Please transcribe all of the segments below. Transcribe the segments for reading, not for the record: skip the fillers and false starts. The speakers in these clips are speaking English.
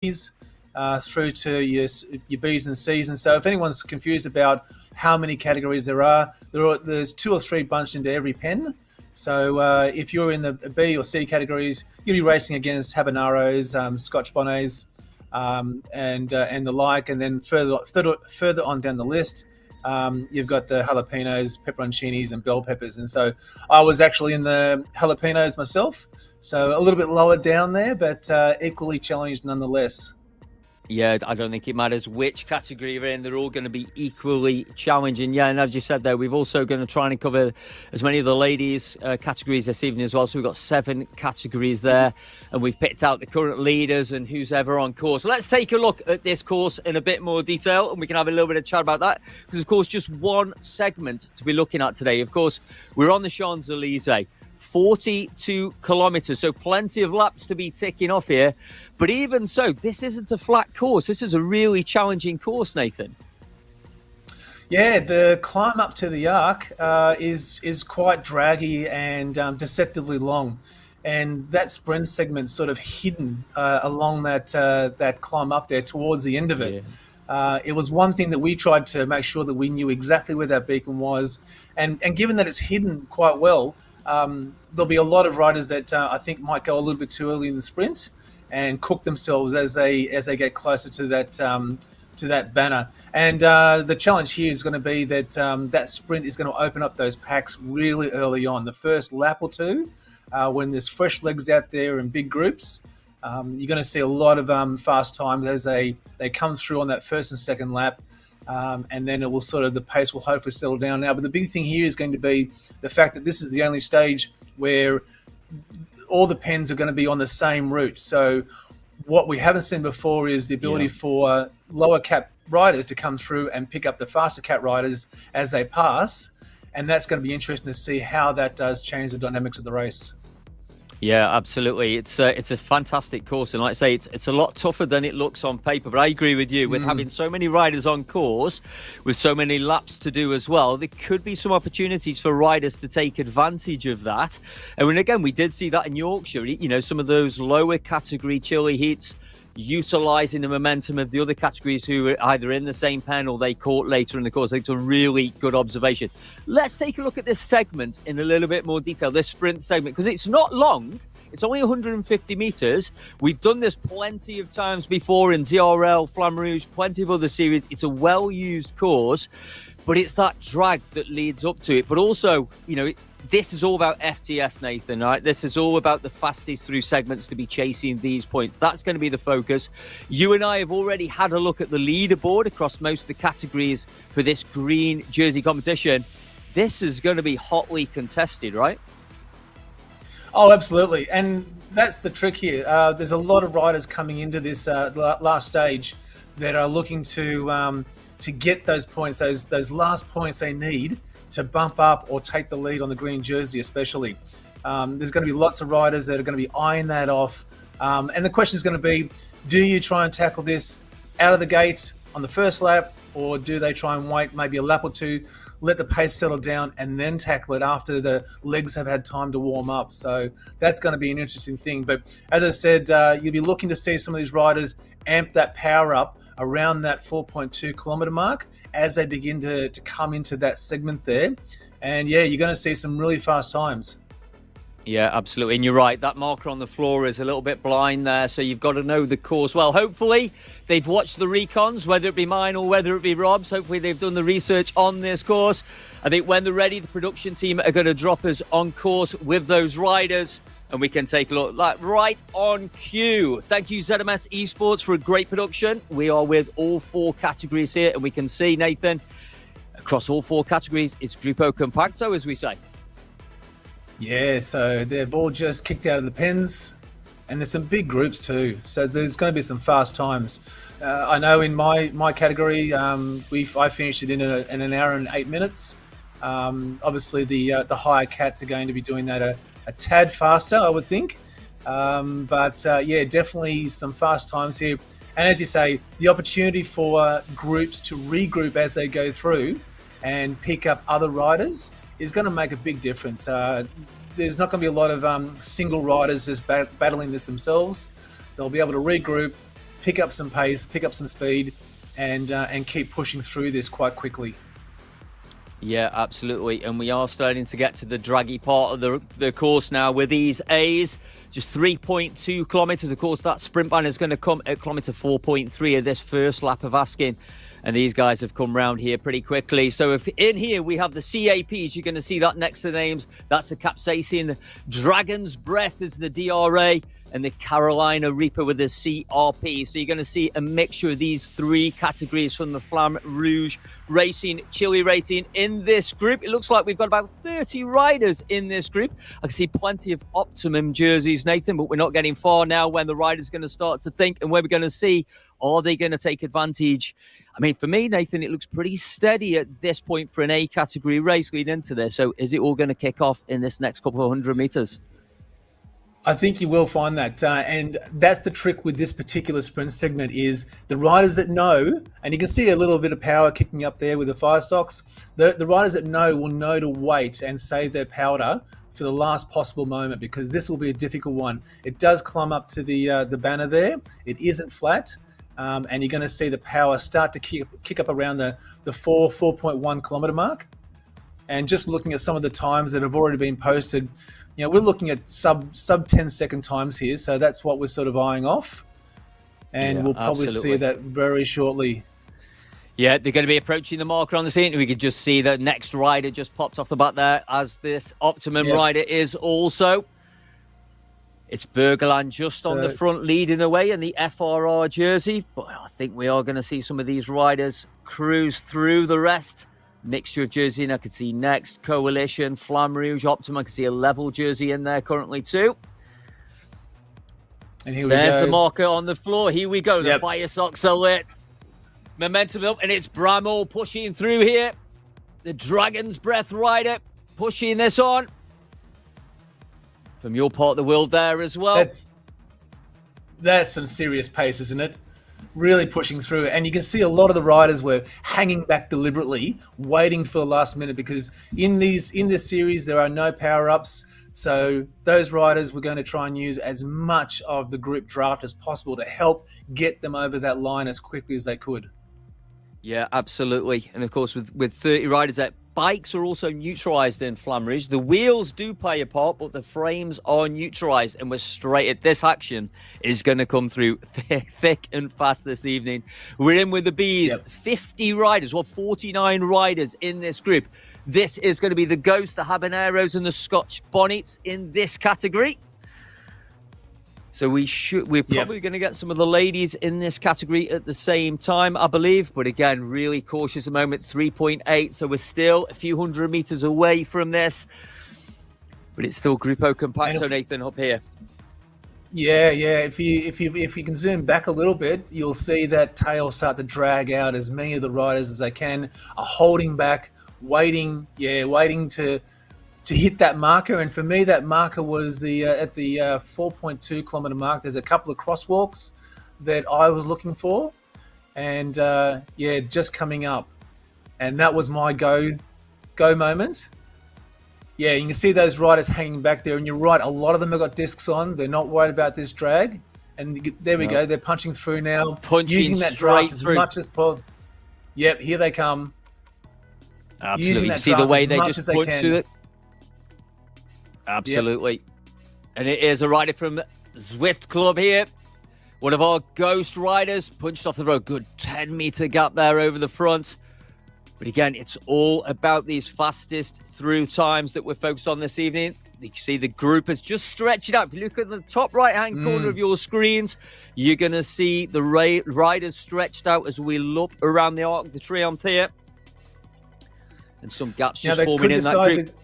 through to your Bs and Cs. And so if anyone's confused about how many categories there's 2 or 3 bunched into every pen. So if you're in the B or C categories, you'll be racing against habaneros, Scotch bonnets, and the like. And then further on down the list, you've got the jalapenos, pepperoncinis, and bell peppers. And so I was actually in the jalapenos myself, so a little bit lower down there, but equally challenged nonetheless. Yeah, I don't think it matters which category you're in. They're all going to be equally challenging. Yeah, and as you said there, we've also going to try and cover as many of the ladies' categories this evening as well. So we've got 7 categories there, and we've picked out the current leaders and who's ever on course. So let's take a look at this course in a bit more detail, and we can have a little bit of chat about that. Because, of course, just one segment to be looking at today. Of course, we're on the Champs-Elysees. 42 kilometres, so plenty of laps to be ticking off here. But even so, this isn't a flat course. This is a really challenging course, Nathan. Yeah, the climb up to the Arc is quite draggy and deceptively long. And that sprint segment's sort of hidden along that climb up there towards the end of it. Yeah. It was one thing that we tried to make sure that we knew exactly where that beacon was. And given that it's hidden quite well, there'll be a lot of riders that I think might go a little bit too early in the sprint and cook themselves as they get closer to that banner. And the challenge here is going to be that that sprint is going to open up those packs really early on. The first lap or two, when there's fresh legs out there in big groups, you're going to see a lot of fast times as they come through on that first and second lap. And then the pace will hopefully settle down now. But the big thing here is going to be the fact that this is the only stage where all the pens are going to be on the same route. So what we haven't seen before is the ability for lower cap riders to come through and pick up the faster cap riders as they pass. And that's going to be interesting to see how that does change the dynamics of the race. Yeah, absolutely. It's a fantastic course, and like I say, it's a lot tougher than it looks on paper. But I agree with you, with having so many riders on course, with so many laps to do as well, there could be some opportunities for riders to take advantage of that. And when, again, we did see that in Yorkshire. You know, some of those lower category chilly heats, utilising the momentum of the other categories who were either in the same pen or they caught later in the course. I think it's a really good observation. Let's take a look at this segment in a little bit more detail, this sprint segment, because it's not long. It's only 150 metres. We've done this plenty of times before in ZRL, Flamme Rouge, plenty of other series. It's a well-used course, but it's that drag that leads up to it. But also, you know, this is all about FTS, Nathan, right? This is all about the fastest through segments to be chasing these points. That's going to be the focus. You and I have already had a look at the leaderboard across most of the categories for this green jersey competition. This is going to be hotly contested, right? Oh, absolutely. And that's the trick here. There's a lot of riders coming into this last stage that are looking to get those points, those last points they need to bump up or take the lead on the green jersey especially. There's going to be lots of riders that are going to be eyeing that off. And the question is going to be, do you try and tackle this out of the gate on the first lap, or do they try and wait maybe a lap or two, let the pace settle down, and then tackle it after the legs have had time to warm up? So that's going to be an interesting thing. But as I said, you'll be looking to see some of these riders amp that power up around that 4.2 kilometre mark as they begin to come into that segment there. And yeah, you're going to see some really fast times. Yeah, absolutely. And you're right, that marker on the floor is a little bit blind there, so you've got to know the course well. Hopefully they've watched the recons, whether it be mine or whether it be Rob's. Hopefully they've done the research on this course. I think when they're ready, the production team are going to drop us on course with those riders, and we can take a look like right on cue. Thank you, ZMS Esports, for a great production. We are with all 4 categories here, and we can see, Nathan, across all 4 categories, it's Grupo Compacto, as we say. Yeah, so they've all just kicked out of the pens, and there's some big groups too. So there's going to be some fast times. I know in my category, I finished it in an hour and 8 minutes. Obviously, the higher cats are going to be doing that a tad faster, I would think. But yeah, definitely some fast times here. And as you say, the opportunity for groups to regroup as they go through and pick up other riders is going to make a big difference. There's not going to be a lot of single riders just battling this themselves. They'll be able to regroup, pick up some pace, pick up some speed, and keep pushing through this quite quickly. Yeah, absolutely. And we are starting to get to the draggy part of the course now with these A's. Just 3.2 kilometres. Of course, that sprint ban is going to come at kilometre 4.3 of this first lap of Askin. And these guys have come round here pretty quickly. So if in here we have the CAPs, you're going to see that next to the names. That's the Capsaicin. The Dragon's Breath is the DRA. And the Carolina Reaper with the CRP. So you're going to see a mixture of these three categories from the Flamme, Rouge, Racing, Chile rating in this group. It looks like we've got about 30 riders in this group. I can see plenty of Optimum jerseys, Nathan, but we're not getting far now when the rider's going to start to think and where we're going to see, are they going to take advantage? I mean, for me, Nathan, it looks pretty steady at this point for an A category race leading into this. So is it all going to kick off in this next couple of 100 metres? I think you will find that, and that's the trick with this particular sprint segment is the riders that know, and you can see a little bit of power kicking up there with the fire socks, the riders that know will know to wait and save their powder for the last possible moment, because this will be a difficult one. It does climb up to the banner there. It isn't flat, and you're going to see the power start to kick up around the 4.1 kilometre mark. And just looking at some of the times that have already been posted, you know, we're looking at sub 10-second times here, so that's what we're sort of eyeing off, and we'll probably see that very shortly. Yeah, they're going to be approaching the marker on the scene. We could just see the next rider just popped off the bat there, as this Optimum rider is also. It's Bergeland just on the front leading the way in the FRR jersey, but I think we are going to see some of these riders cruise through the rest. Mixture of jersey, and I can see Next, Coalition, Flamme Rouge, Optimum. I can see a level jersey in there currently too. And here we go. There's the marker on the floor. Here we go. The fire socks are lit. Momentum up, and it's Bramall pushing through here. The Dragon's Breath rider pushing this on. From your part of the world there as well. That's some serious pace, isn't it? Really pushing through, and you can see a lot of the riders were hanging back deliberately, waiting for the last minute, because in this series there are no power-ups, so those riders were going to try and use as much of the group draft as possible to help get them over that line as quickly as they could. Yeah, absolutely. And of course, with 30 riders out, bikes are also neutralised in Flamme Rouge. The wheels do play a part, but the frames are neutralised, and we're straight at this action is going to come through thick and fast this evening. We're in with the Bees, 50 riders, 49 riders in this group. This is going to be the Ghost, the Habaneros, and the Scotch Bonnets in this category. So we're probably going to get some of the ladies in this category at the same time, I believe. But again, really cautious at the moment, 3.8. So we're still a few 100 metres away from this. But it's still Gruppo Compacto, Nathan, up here. Yeah. If you can zoom back a little bit, you'll see that tail start to drag out. As many of the riders as they can are holding back, waiting to hit that marker. And for me, that marker was at the 4.2 kilometre mark. There's a couple of crosswalks that I was looking for, and just coming up, and that was my go moment. Yeah, you can see those riders hanging back there, and you're right, a lot of them have got discs on. They're not worried about this drag, and there we go. They're punching through now, using that draft as much as possible. Yep, here they come. Absolutely. You see the way they just punch through it. Absolutely. Yep. And it is a rider from Zwift Club here. One of our ghost riders punched off the road. Good 10-metre gap there over the front. But again, it's all about these fastest through times that we're focused on this evening. You can see the group has just stretched it out. If you look at the top right-hand corner of your screens, you're going to see the riders stretched out as we look around the Arc de Triomphe here. And some gaps just forming in that group.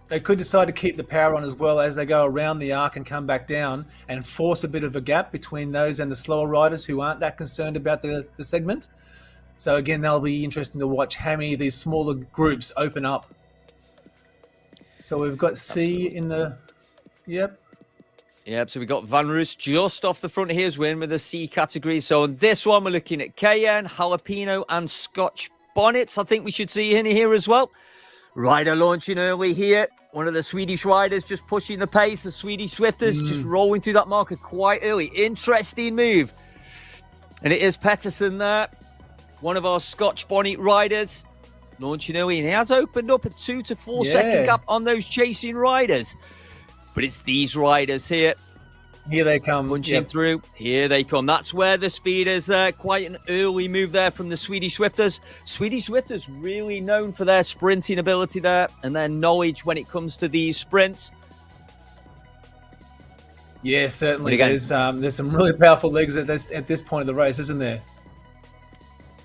They could decide to keep the power on as well as they go around the arc and come back down and force a bit of a gap between those and the slower riders who aren't that concerned about the segment. So again, that'll be interesting to watch how many of these smaller groups open up. So we've got C in the... Yep, so we've got Van Roos just off the front here as we're in with the C category. So on this one, we're looking at Cayenne, Jalapeno and Scotch Bonnets. I think we should see in here as well. Rider launching early here. One of the Swedish riders just pushing the pace. The Swedish Swifters just rolling through that marker quite early. Interesting move And it is Pettersson there, one of our Scotch Bonnet riders, launching early. And he has opened up a 2 to 4 second gap on those chasing riders. But it's these riders here. Here they come. Punching through. Here they come. That's where the speed is there. Quite an early move there from the Swedish Swifters. Swedish Swifters really known for their sprinting ability there and their knowledge when it comes to these sprints. Yeah, certainly. There's some really powerful legs at this point of the race, isn't there?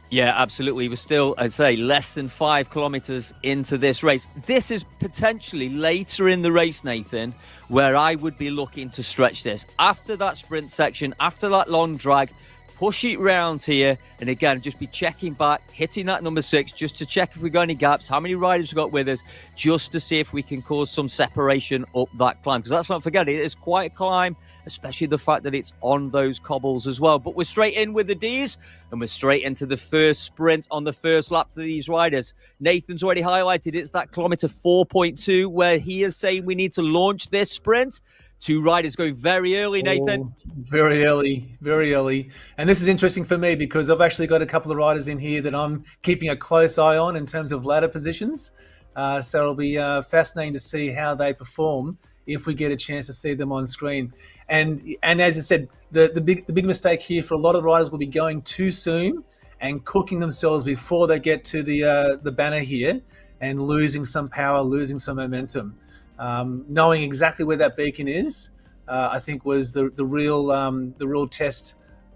Yeah, absolutely. We're still, I'd say, less than 5 kilometers into this race. This is potentially later in the race, Nathan, where I would be looking to stretch this. After that sprint section, after that long drag, push it round here. And again, just be checking back, hitting that number 6, just to check if we got any gaps, how many riders we got with us, just to see if we can cause some separation up that climb. Because let's not forget, it is quite a climb, especially the fact that it's on those cobbles as well. But we're straight in with the Ds, and we're straight into the first sprint on the first lap for these riders. Nathan's already highlighted it's that kilometer 4.2 where he is saying we need to launch this sprint. 2 riders going very early, Nathan. Very early, very early. And this is interesting for me because I've actually got a couple of riders in here that I'm keeping a close eye on in terms of ladder positions. So it'll be fascinating to see how they perform if we get a chance to see them on screen. And as I said, the big mistake here for a lot of riders will be going too soon and cooking themselves before they get to the banner here and losing some power, losing some momentum. Knowing exactly where that beacon is, I think was the real test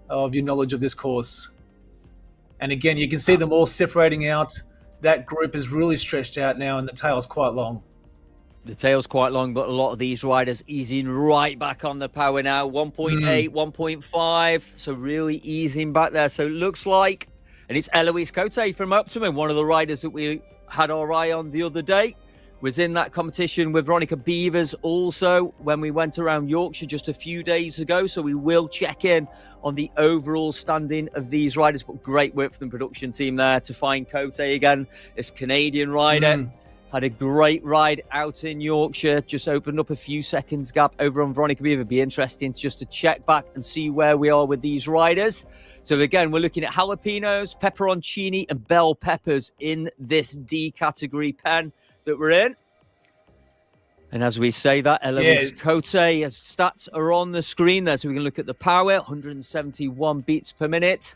of your knowledge of this course. And again, you can see them all separating out. That group is really stretched out now, and the tail's quite long. The tail's quite long, but a lot of these riders easing right back on the power now. 1.8, 1.5, so really easing back there. So it looks like, and it's Eloise Cote from Optimum, one of the riders that we had our eye on the other day. Was in that competition with Veronica Beavers also when we went around Yorkshire just a few days ago. So we will check in on the overall standing of these riders. But great work from the production team there to find Cote again. This Canadian rider had a great ride out in Yorkshire. Just opened up a few seconds gap over on Veronica Beaver. Be interesting just to check back and see where we are with these riders. So again, we're looking at jalapenos, pepperoncini and bell peppers in this D category pen that we're in. And as we say that, Eloise Cote, as stats are on the screen there, so we can look at the power, 171 beats per minute.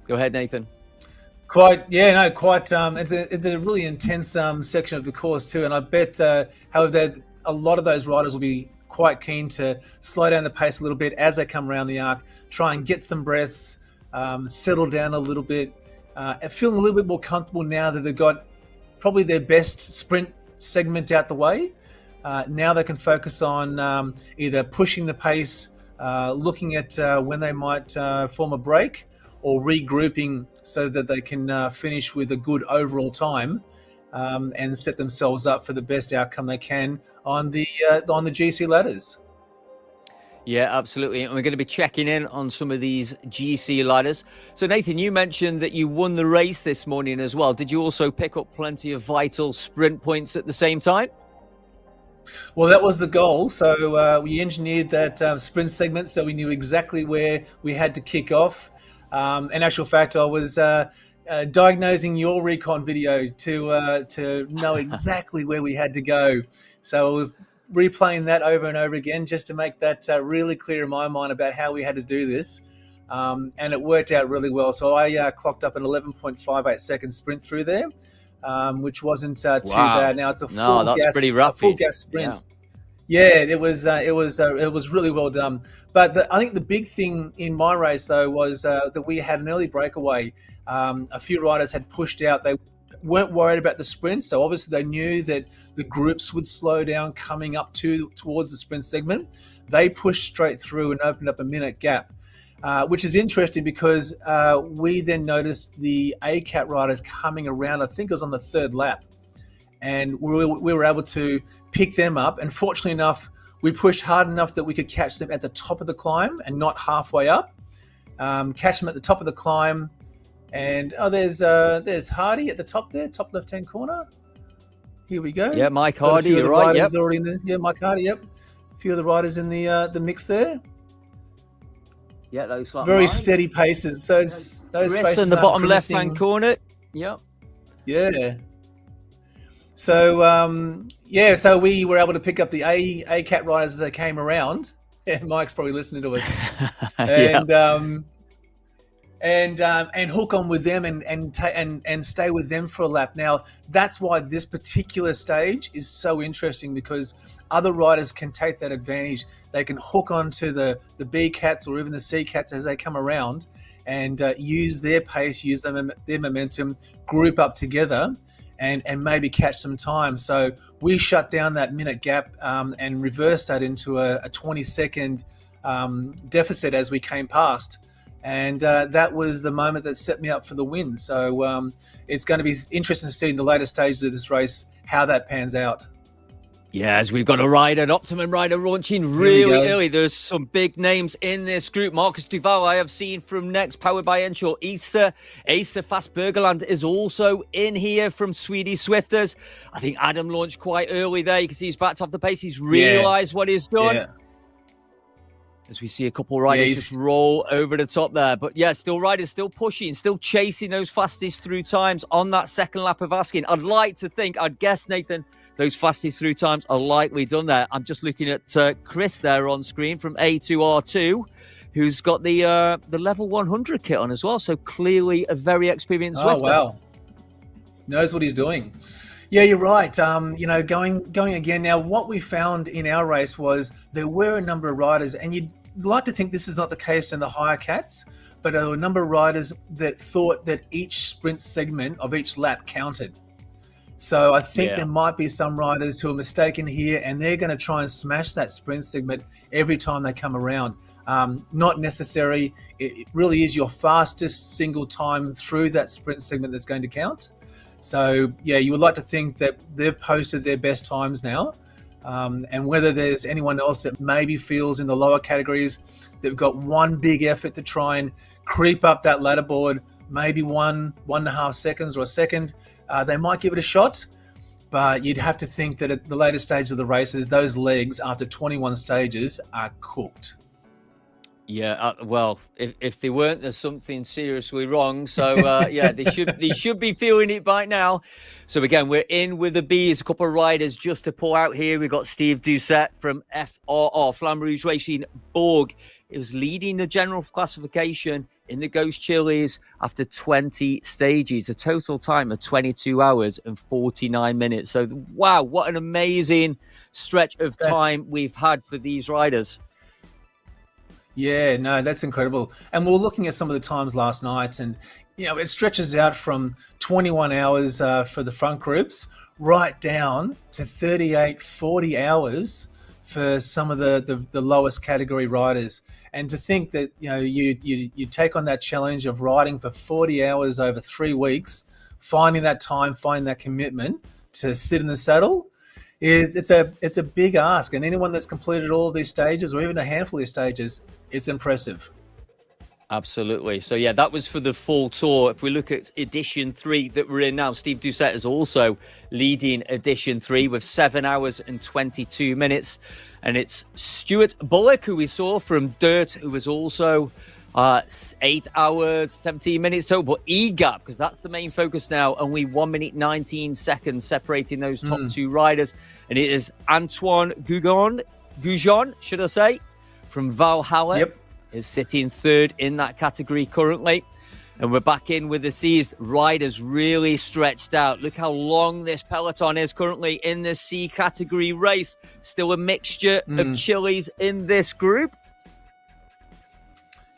Go ahead, Nathan. It's a really intense section of the course too, and I bet, however, a lot of those riders will be quite keen to slow down the pace a little bit as they come around the arc, try and get some breaths, settle down a little bit, feeling a little bit more comfortable now that they've got probably their best sprint segment out the way. Now they can focus on either pushing the pace, looking at when they might form a break, or regrouping so that they can finish with a good overall time and set themselves up for the best outcome they can on the GC ladders. Yeah, absolutely. And we're going to be checking in on some of these GC ladders. So, Nathan, you mentioned that you won the race this morning as well. Did you also pick up plenty of vital sprint points at the same time? Well, that was the goal. So we engineered that sprint segment so we knew exactly where we had to kick off. In actual fact, I was diagnosing your recon video to know exactly where we had to go. So replaying that over and over again just to make that really clear in my mind about how we had to do this. And it worked out really well. So I clocked up an 11.58 second sprint through there, which wasn't too bad. Now it's a full gas sprint. Yeah, it was really well done. But I think the big thing in my race though was that we had an early breakaway. A few riders had pushed out. They weren't worried about the sprint, so obviously they knew that the groups would slow down coming up towards the sprint segment. They pushed straight through and opened up a minute gap, which is interesting because we then noticed the ACAT riders coming around. I think it was on the 3rd lap, and we were able to pick them up. And fortunately enough, we pushed hard enough that we could catch them at the top of the climb and not halfway up. Catch them at the top of the climb. And there's Hardy at the top there, top left-hand corner. Here we go. Yeah, Mike Hardy, you're right. Yep. Already in there. Yeah, Mike Hardy, yep. A few of the riders in the mix there. Yeah, looks like Very mine. steady paces. Those Chris faces in the aren't bottom left-hand grimacing. corner. Yep. Yeah. So so we were able to pick up the A cat riders as they came around. Yeah, Mike's probably listening to us, Yeah. and hook on with them and stay with them for a lap. Now that's why this particular stage is so interesting, because other riders can take that advantage. They can hook onto the B cats or even the C cats as they come around, and use their pace, use their momentum, group up together, and maybe catch some time. So we shut down that minute gap and reversed that into a 20-second deficit as we came past. And that was the moment that set me up for the win. So it's going to be interesting to see in the later stages of this race how that pans out. Yeah, as we've got an Optimum rider launching really early. There's some big names in this group. Marcus Duval, I have seen from Next, powered by Ensure. Asa Fast Burgerland is also in here from Swedish Swifters. I think Adam launched quite early there. You can see he's backed off the pace. He's realised what he's done. Yeah. As we see a couple of riders just roll over the top there. But yeah, riders still pushing, still chasing those fastest through times on that second lap of asking. I'd guess, Nathan, those fastest through times are likely done there. I'm just looking at Chris there on screen from A2R2, who's got the level 100 kit on as well. So clearly a very experienced Swifter. Oh, wow. Knows what he's doing. Yeah, you're right. Going again. Now, what we found in our race was there were a number of riders, and you'd like to think this is not the case in the higher cats, but there were a number of riders that thought that each sprint segment of each lap counted. So I think there might be some riders who are mistaken here, and they're going to try and smash that sprint segment every time they come around. Not necessary. It really is your fastest single time through that sprint segment that's going to count. So, yeah, you would like to think that they've posted their best times now. And whether there's anyone else that maybe feels in the lower categories they've got one big effort to try and creep up that ladder board, maybe 1.5 seconds or a second, they might give it a shot. But you'd have to think that at the later stage of the races, those legs after 21 stages are cooked. Yeah, well, if they weren't, there's something seriously wrong. So, they should be feeling it by now. So, again, we're in with the B's. A couple of riders just to pull out here. We've got Steve Doucette from FRR, Flamme Rouge Racing Borg. It was leading the general classification in the Ghost Chilies after 20 stages, a total time of 22 hours and 49 minutes. So, wow, what an amazing stretch of time we've had for these riders. Yeah, no, that's incredible. And we were looking at some of the times last night, and it stretches out from 21 hours for the front groups right down to 38, 40 hours for some of the lowest category riders. And to think that you take on that challenge of riding for 40 hours over 3 weeks, finding that time, finding that commitment to sit in the saddle. It's a big ask, and anyone that's completed all of these stages or even a handful of stages, it's impressive. Absolutely. So, yeah, that was for the full tour. If we look at Edition 3 that we're in now, Steve Doucette is also leading Edition 3 with 7 hours and 22 minutes. And it's Stuart Bullock, who we saw from Dirt, who was also 8 hours, 17 minutes total. But E-Gap, because that's the main focus now, only 1 minute, 19 seconds separating those top two riders. And it is Antoine Goujon, should I say, from Valhalla, is sitting third in that category currently. And we're back in with the C's. Riders really stretched out. Look how long this peloton is currently in this C category race. Still a mixture of Chilies in this group.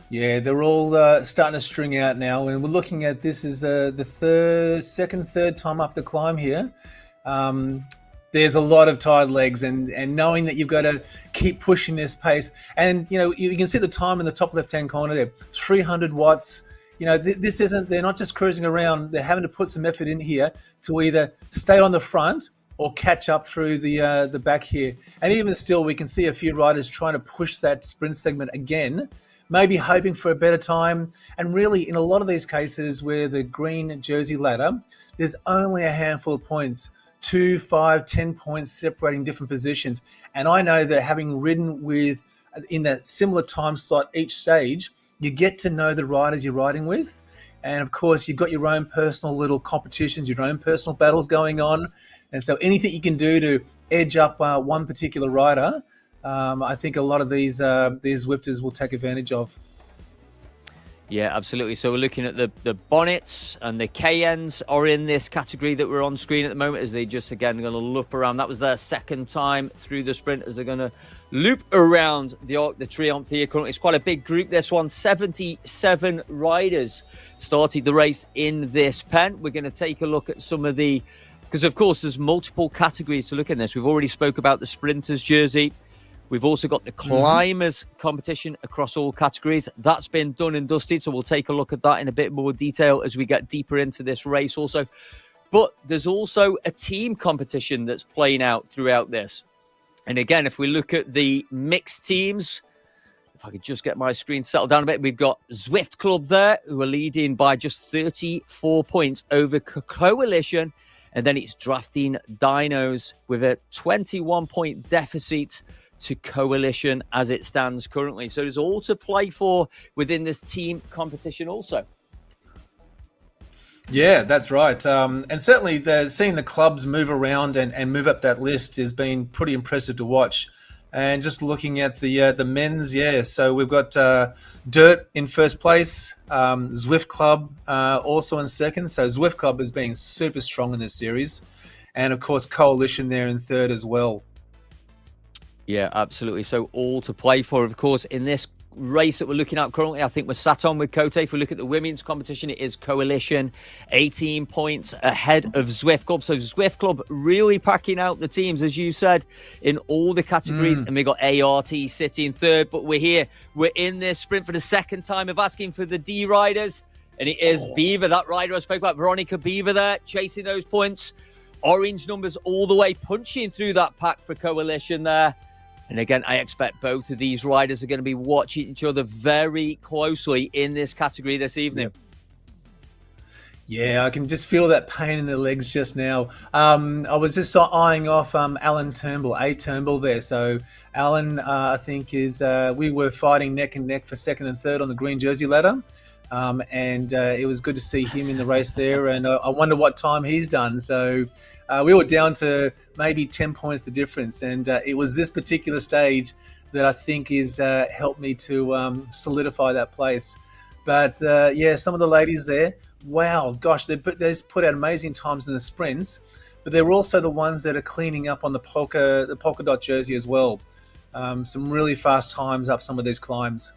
Yeah, they're all starting to string out now. And we're looking at this is the third time up the climb here. There's a lot of tired legs, and knowing that you've got to keep pushing this pace. And, you can see the time in the top left-hand corner there, 300 watts. This isn't, they're not just cruising around. They're having to put some effort in here to either stay on the front or catch up through the back here. And even still, we can see a few riders trying to push that sprint segment again, maybe hoping for a better time. And really, in a lot of these cases where the green jersey ladder, there's only a handful of points, 2, 5, 10 points separating different positions. And I know that having ridden in that similar time slot each stage, you get to know the riders you're riding with. And of course, you've got your own personal little competitions, your own personal battles going on. And so anything you can do to edge up one particular rider, I think a lot of these Zwifters will take advantage of. Yeah, absolutely. So we're looking at the bonnets, and the KNs are in this category that we're on screen at the moment, as they just, again, going to loop around. That was their second time through the sprint, as they're going to loop around the Arc de Triomphe here. Currently, it's quite a big group, this one. 77 riders started the race in this pen. We're going to take a look at some of the... Because, of course, there's multiple categories to look at this. We've already spoke about the sprinters jersey. We've also got the climbers competition across all categories. That's been done and dusted, so we'll take a look at that in a bit more detail as we get deeper into this race also. But there's also a team competition that's playing out throughout this. And again, if we look at the mixed teams, if I could just get my screen settled down a bit, we've got Zwift Club there, who are leading by just 34 points over Coalition. And then it's Drafting Dinos with a 21-point deficit to Coalition as it stands currently. So there's all to play for within this team competition also. Yeah, that's right. And certainly seeing the clubs move around and move up that list has been pretty impressive to watch. And just looking at the men's, so we've got Dirt in first place, Zwift Club also in second. So Zwift Club is being super strong in this series. And of course, Coalition there in third as well. Yeah, absolutely. So all to play for, of course, in this race that we're looking at currently. I think we're sat on with Cote. If we look at the women's competition, it is Coalition 18 points ahead of Zwift Club. So Zwift Club really packing out the teams, as you said, in all the categories. And we got ART sitting third, but we're here. We're in this sprint for the second time of asking for the D riders. And it is Beaver, that rider I spoke about, Veronica Beaver there, chasing those points. Orange numbers all the way, punching through that pack for Coalition there. And again, I expect both of these riders are going to be watching each other very closely in this category this evening. Yeah, I can just feel that pain in the legs just now. I was just eyeing off Alan Turnbull there. So Alan, I think, we were fighting neck and neck for second and third on the green jersey ladder. And it was good to see him in the race there. And I wonder what time he's done. So we were down to maybe 10 points the difference. And it was this particular stage that I think is helped me to solidify that place. But some of the ladies there, wow, gosh, they've put out amazing times in the sprints. But they're also the ones that are cleaning up on the polka dot jersey as well. Some really fast times up some of these climbs.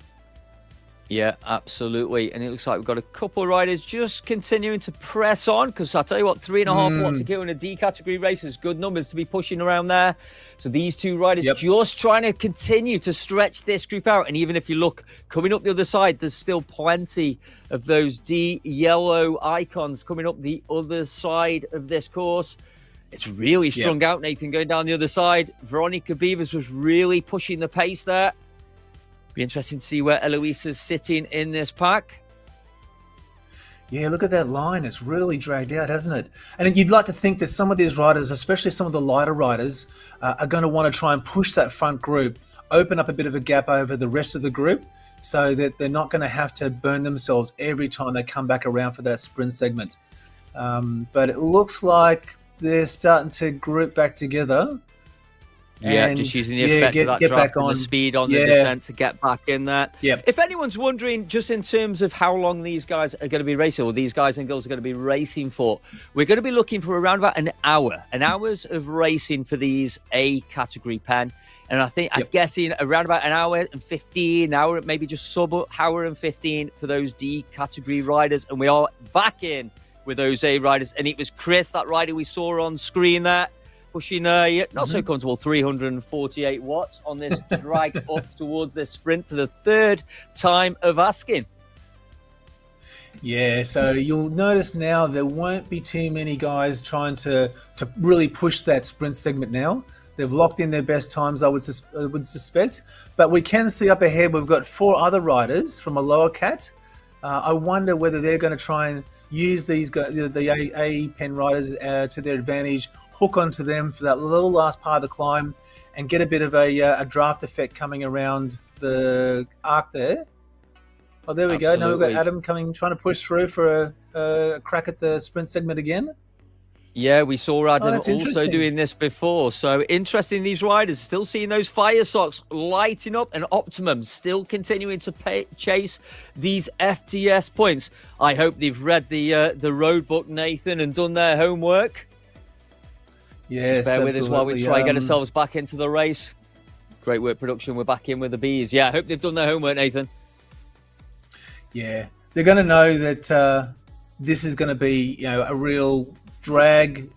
Yeah, absolutely. And it looks like we've got a couple of riders just continuing to press on, because I'll tell you what, 3.5 watts to kill in a D category race is good numbers to be pushing around there. So these two riders just trying to continue to stretch this group out. And even if you look coming up the other side, there's still plenty of those D yellow icons coming up the other side of this course. It's really strung out, Nathan, going down the other side. Veronica Beavers was really pushing the pace there. Be interesting to see where Eloisa's sitting in this pack. Yeah, look at that line. It's really dragged out, hasn't it? And you'd like to think that some of these riders, especially some of the lighter riders, are going to want to try and push that front group, open up a bit of a gap over the rest of the group, so that they're not going to have to burn themselves every time they come back around for that sprint segment. But it looks like they're starting to group back together. Yeah, just using the effect of that draft and the speed on the descent to get back in there. Yep. If anyone's wondering, just in terms of how long these guys are going to be racing, or these guys and girls are going to be racing for, we're going to be looking for around about an hours of racing for these A category pen. And I think, I'm guessing around about an hour and 15, maybe just sub-hour and 15 for those D category riders. And we are back in with those A riders. And it was Chris, that rider we saw on screen there, pushing a not so comfortable 348 watts on this drag up towards this sprint for the third time of asking. Yeah, so you'll notice now there won't be too many guys trying to really push that sprint segment now. They've locked in their best times, I would suspect. But we can see up ahead we've got 4 other riders from a lower cat. I wonder whether they're going to try and use these the A pen riders to their advantage, hook onto them for that little last part of the climb, and get a bit of a draft effect coming around the arc there. Oh, there we go. Now we've got Absolutely. Adam trying to push through for a crack at the sprint segment again. Yeah, we saw Oh, Adam that's also interesting. doing this before. So interesting, these riders still seeing those fire socks lighting up, and Optimum still continuing to chase these FTS points. I hope they've read the road book, Nathan, and done their homework. Yes, Just bear with us while we try and get absolutely. ourselves back into the race. Great work, production. We're back in with the bees. Yeah, I hope they've done their homework, Nathan. Yeah, they're going to know that this is going to be, a real drag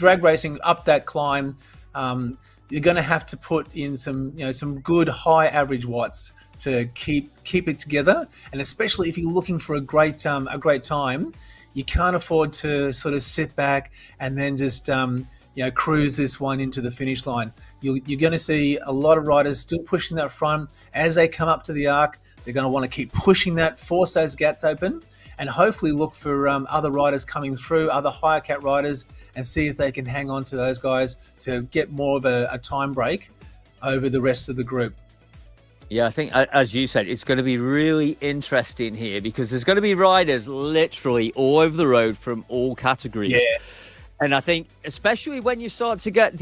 racing up that climb. You're going to have to put in some good high average watts to keep it together, and especially if you're looking for a great time, you can't afford to sort of sit back and then just cruise this one into the finish line. You're going to see a lot of riders still pushing that front as they come up to the arc. They're going to want to keep pushing that, force those gaps open, and hopefully look for other riders coming through, other higher cat riders, and see if they can hang on to those guys to get more of a time break over the rest of the group. Yeah, I think, as you said, it's going to be really interesting here because there's going to be riders literally all over the road from all categories. Yeah. And I think, especially when you start to get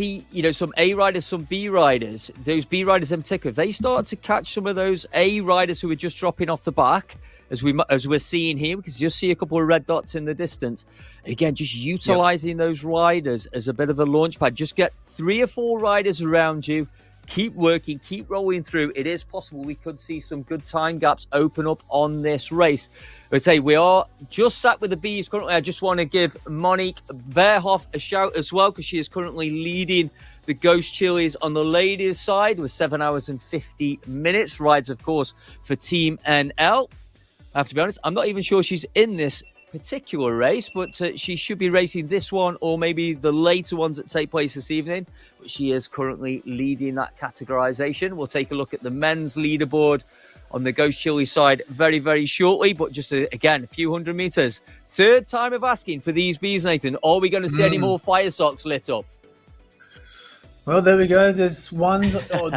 some A riders, some B riders, those B riders in particular, if they start to catch some of those A riders who are just dropping off the back, as we're seeing here, because you'll see a couple of red dots in the distance. And again, just utilizing those riders as a bit of a launch pad. Just get 3 or 4 riders around you. Keep working, keep rolling through. It is possible we could see some good time gaps open up on this race. I'd say we are just sat with the Bs currently. I just want to give Monique Verhoff a shout as well, because she is currently leading the Ghost Chilies on the ladies' side with 7 hours and 50 minutes. Rides, of course, for Team NL. I have to be honest, I'm not even sure she's in this particular race, but she should be racing this one or maybe the later ones that take place this evening. But she is currently leading that categorization. We'll take a look at the men's leaderboard on the Ghost Chili side very, very shortly. But just again, a few hundred meters. Third time of asking for these bees, Nathan. Are we going to see any more fire socks lit up? Well, there we go. There's one.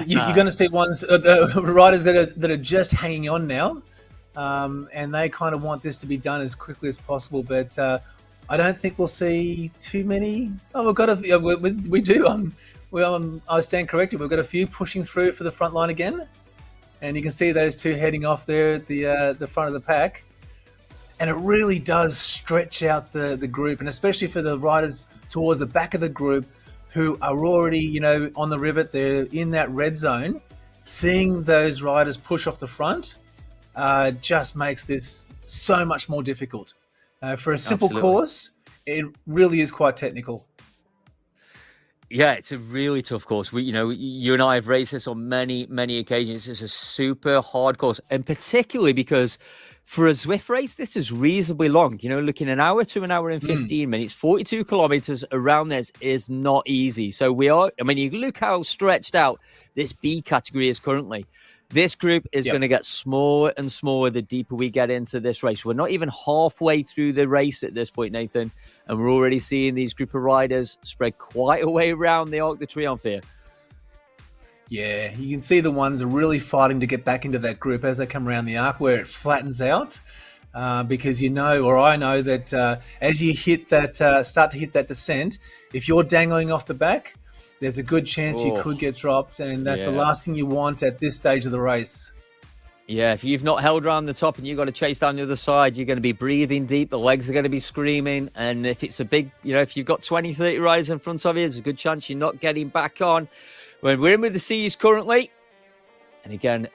You're going to see ones, the riders that are just hanging on now. And they kind of want this to be done as quickly as possible, but I don't think we'll see too many. Oh, we've got we do. I stand corrected. We've got a few pushing through for the front line again, and you can see those two heading off there at the front of the pack. And it really does stretch out the group, and especially for the riders towards the back of the group who are already on the rivet. They're in that red zone. Seeing those riders push off the front just makes this so much more difficult. For a simple course, it really is quite technical. Yeah, it's a really tough course. You and I have raced this on many, many occasions. It's a super hard course, and particularly because for a Zwift race, this is reasonably long. Looking an hour to an hour and 15 minutes, 42 kilometers around this is not easy. So you look how stretched out this B category is currently. This group is going to get smaller and smaller the deeper we get into this race. We're not even halfway through the race at this point, Nathan, and we're already seeing these group of riders spread quite a way around the Arc de Triomphe here. Yeah, you can see the ones are really fighting to get back into that group as they come around the arc where it flattens out. Because I know that as you hit that, start to hit that descent, if you're dangling off the back, there's a good chance you could get dropped, and that's the last thing you want at this stage of the race. Yeah, if you've not held around the top and you've got to chase down the other side, you're going to be breathing deep, the legs are going to be screaming, and if it's a big, if you've got 20, 30 riders in front of you, there's a good chance you're not getting back on. When we're in with the C's currently, and again,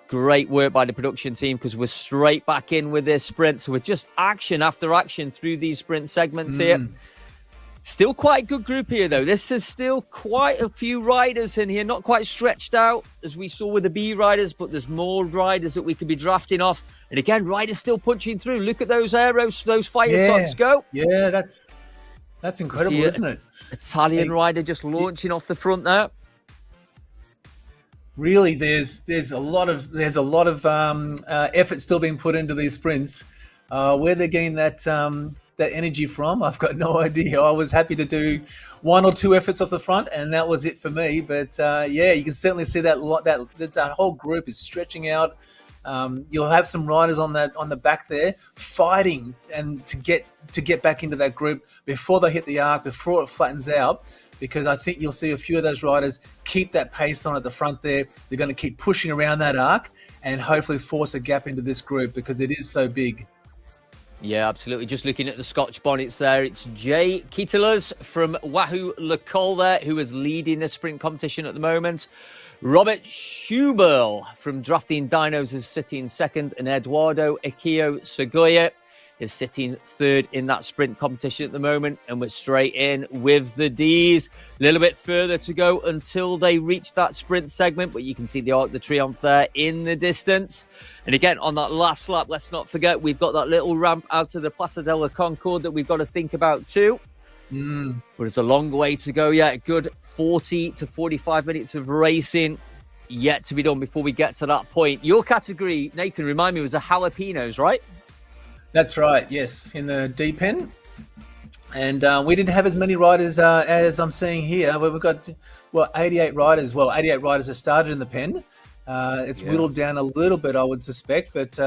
great work by the production team because we're straight back in with this sprint, so we're just action after action through these sprint segments here. Still quite a good group here, though. This is still quite a few riders in here, not quite stretched out as we saw with the B riders, but there's more riders that we could be drafting off. And again, riders still punching through. Look at those arrows, those fire socks go. Yeah, that's incredible, isn't it? Italian rider just launching off the front there. Really, there's a lot of effort still being put into these sprints. Where they're getting that energy from, I've got no idea. I was happy to do 1 or 2 efforts off the front, and that was it for me. But you can certainly see that whole group is stretching out. You'll have some riders on the back there fighting and to get back into that group before they hit the arc, before it flattens out. Because I think you'll see a few of those riders keep that pace on at the front there. They're going to keep pushing around that arc and hopefully force a gap into this group because it is so big. Yeah, absolutely. Just looking at the Scotch bonnets there, it's Jay Ketelas from Wahoo Lecole there, who is leading the sprint competition at the moment. Robert Schubel from Drafting Dinos is sitting second, and Eduardo Akio Segoya is sitting third in that sprint competition at the moment. And we're straight in with the Ds. A little bit further to go until they reach that sprint segment, but you can see the Arc de Triomphe there in the distance. And again, on that last lap, let's not forget, we've got that little ramp out to the Plaza de la Concorde that we've got to think about too. But it's a long way to go yet. A good 40 to 45 minutes of racing yet to be done before we get to that point. Your category, Nathan, remind me, was the jalapenos, right? That's right, yes, in the deep end. And we didn't have as many riders as I'm seeing here. We've got, 88 riders. Well, 88 riders have started in the pen. It's whittled down a little bit, I would suspect, but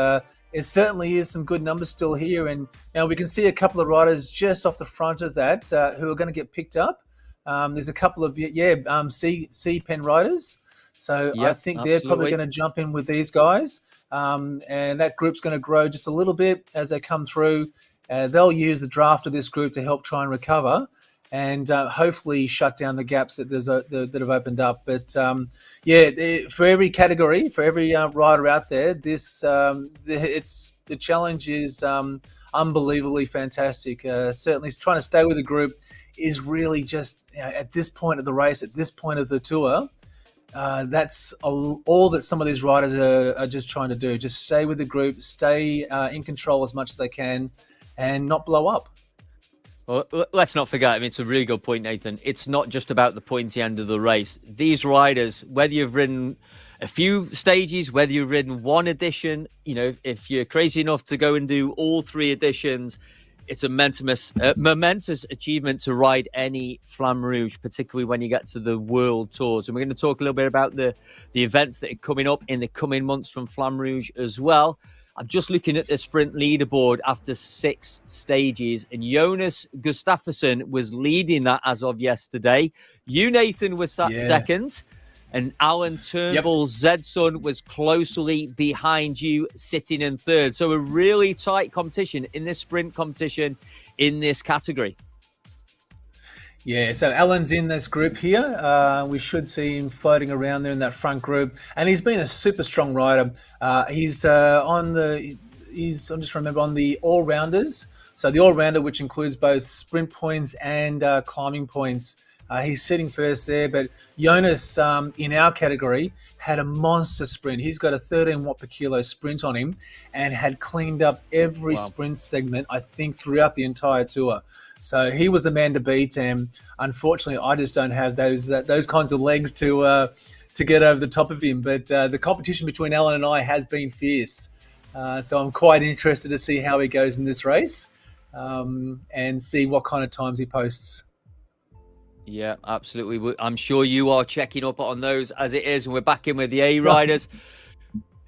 it certainly is some good numbers still here. And we can see a couple of riders just off the front of that who are going to get picked up. There's a couple of, C pen riders. So I think they're probably going to jump in with these guys. And that group's going to grow just a little bit as they come through. They'll use the draft of this group to help try and recover and hopefully shut down the gaps that that have opened up. But for every category, for every rider out there, the challenge is unbelievably fantastic. Certainly, trying to stay with the group is really just at this point of the race, at this point of the tour. That's all that some of these riders are just trying to do. Just stay with the group, stay in control as much as they can, and not blow up. Well, let's not forget, I mean, it's a really good point, Nathan. It's not just about the pointy end of the race. These riders, whether you've ridden a few stages, whether you've ridden one edition, if you're crazy enough to go and do all three editions, it's a momentous achievement to ride any Flamme Rouge, particularly when you get to the World Tours. And we're going to talk a little bit about the events that are coming up in the coming months from Flamme Rouge as well. I'm just looking at the sprint leaderboard after 6 stages, and Jonas Gustafsson was leading that as of yesterday. You, Nathan, was sat second, and Alan Turnbull's Z-Son was closely behind you, sitting in third. So a really tight competition in this sprint competition in this category. Yeah, so Alan's in this group here. We should see him floating around there in that front group, and he's been a super strong rider. He's on the all-rounders. So the all-rounder, which includes both sprint points and climbing points. He's sitting first there, but Jonas in our category had a monster sprint. He's got a 13 watt per kilo sprint on him and had cleaned up every sprint segment, I think, throughout the entire tour. So he was the man to beat, and unfortunately, I just don't have those kinds of legs to get over the top of him. But the competition between Alan and I has been fierce. So I'm quite interested to see how he goes in this race and see what kind of times he posts. Yeah, absolutely. I'm sure you are checking up on those as it is, and we're back in with the A riders.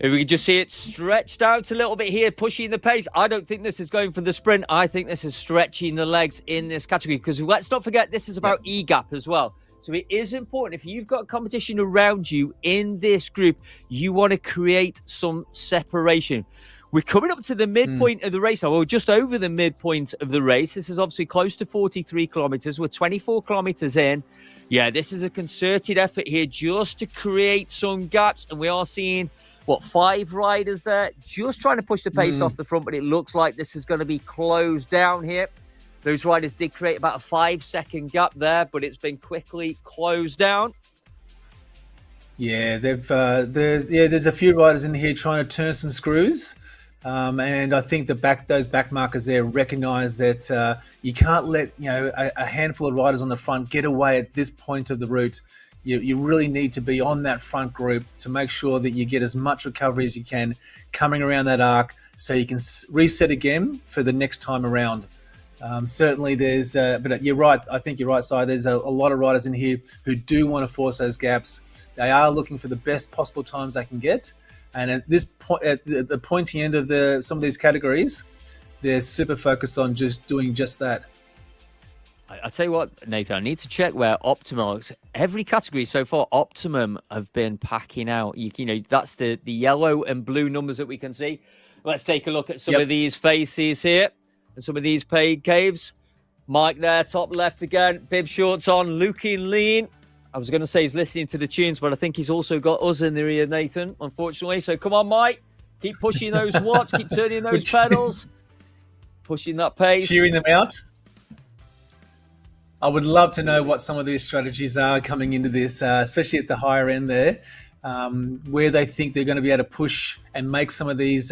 If we can just see it stretched out a little bit here, pushing the pace. I don't think this is going for the sprint. I think this is stretching the legs in this category, because let's not forget, this is about E-gap as well. So it is important, if you've got competition around you in this group, you want to create some separation. We're coming up to the midpoint of the race now. We're just over the midpoint of the race. This is obviously close to 43 kilometers. We're 24 kilometers in. Yeah, this is a concerted effort here just to create some gaps. And we are seeing, 5 riders there, just trying to push the pace off the front. But it looks like this is going to be closed down here. Those riders did create about a 5-second gap there, but it's been quickly closed down. Yeah, there's a few riders in here trying to turn some screws. And I think those back markers there recognise that you can't let a handful of riders on the front get away at this point of the route. You really need to be on that front group to make sure that you get as much recovery as you can coming around that arc, so you can reset again for the next time around. Certainly, but you're right. I think you're right, Si. There's a lot of riders in here who do want to force those gaps. They are looking for the best possible times they can get. And at this point, at the pointy end of some of these categories, they're super focused on just doing just that. I tell you what, Nathan, I need to check where Optimum. Every category so far, Optimum have been packing out. You know, that's the yellow and blue numbers that we can see. Let's take a look at some of these faces here and some of these paid caves. Mike there, top left again, bib shorts on, looking lean. I was going to say he's listening to the tunes, but I think he's also got us in the ear, Nathan, unfortunately. So come on, Mike. Keep pushing those watts, keep turning those pedals, pushing that pace. Cheering them out. I would love to know what some of these strategies are coming into this, especially at the higher end there, where they think they're going to be able to push and make some of these,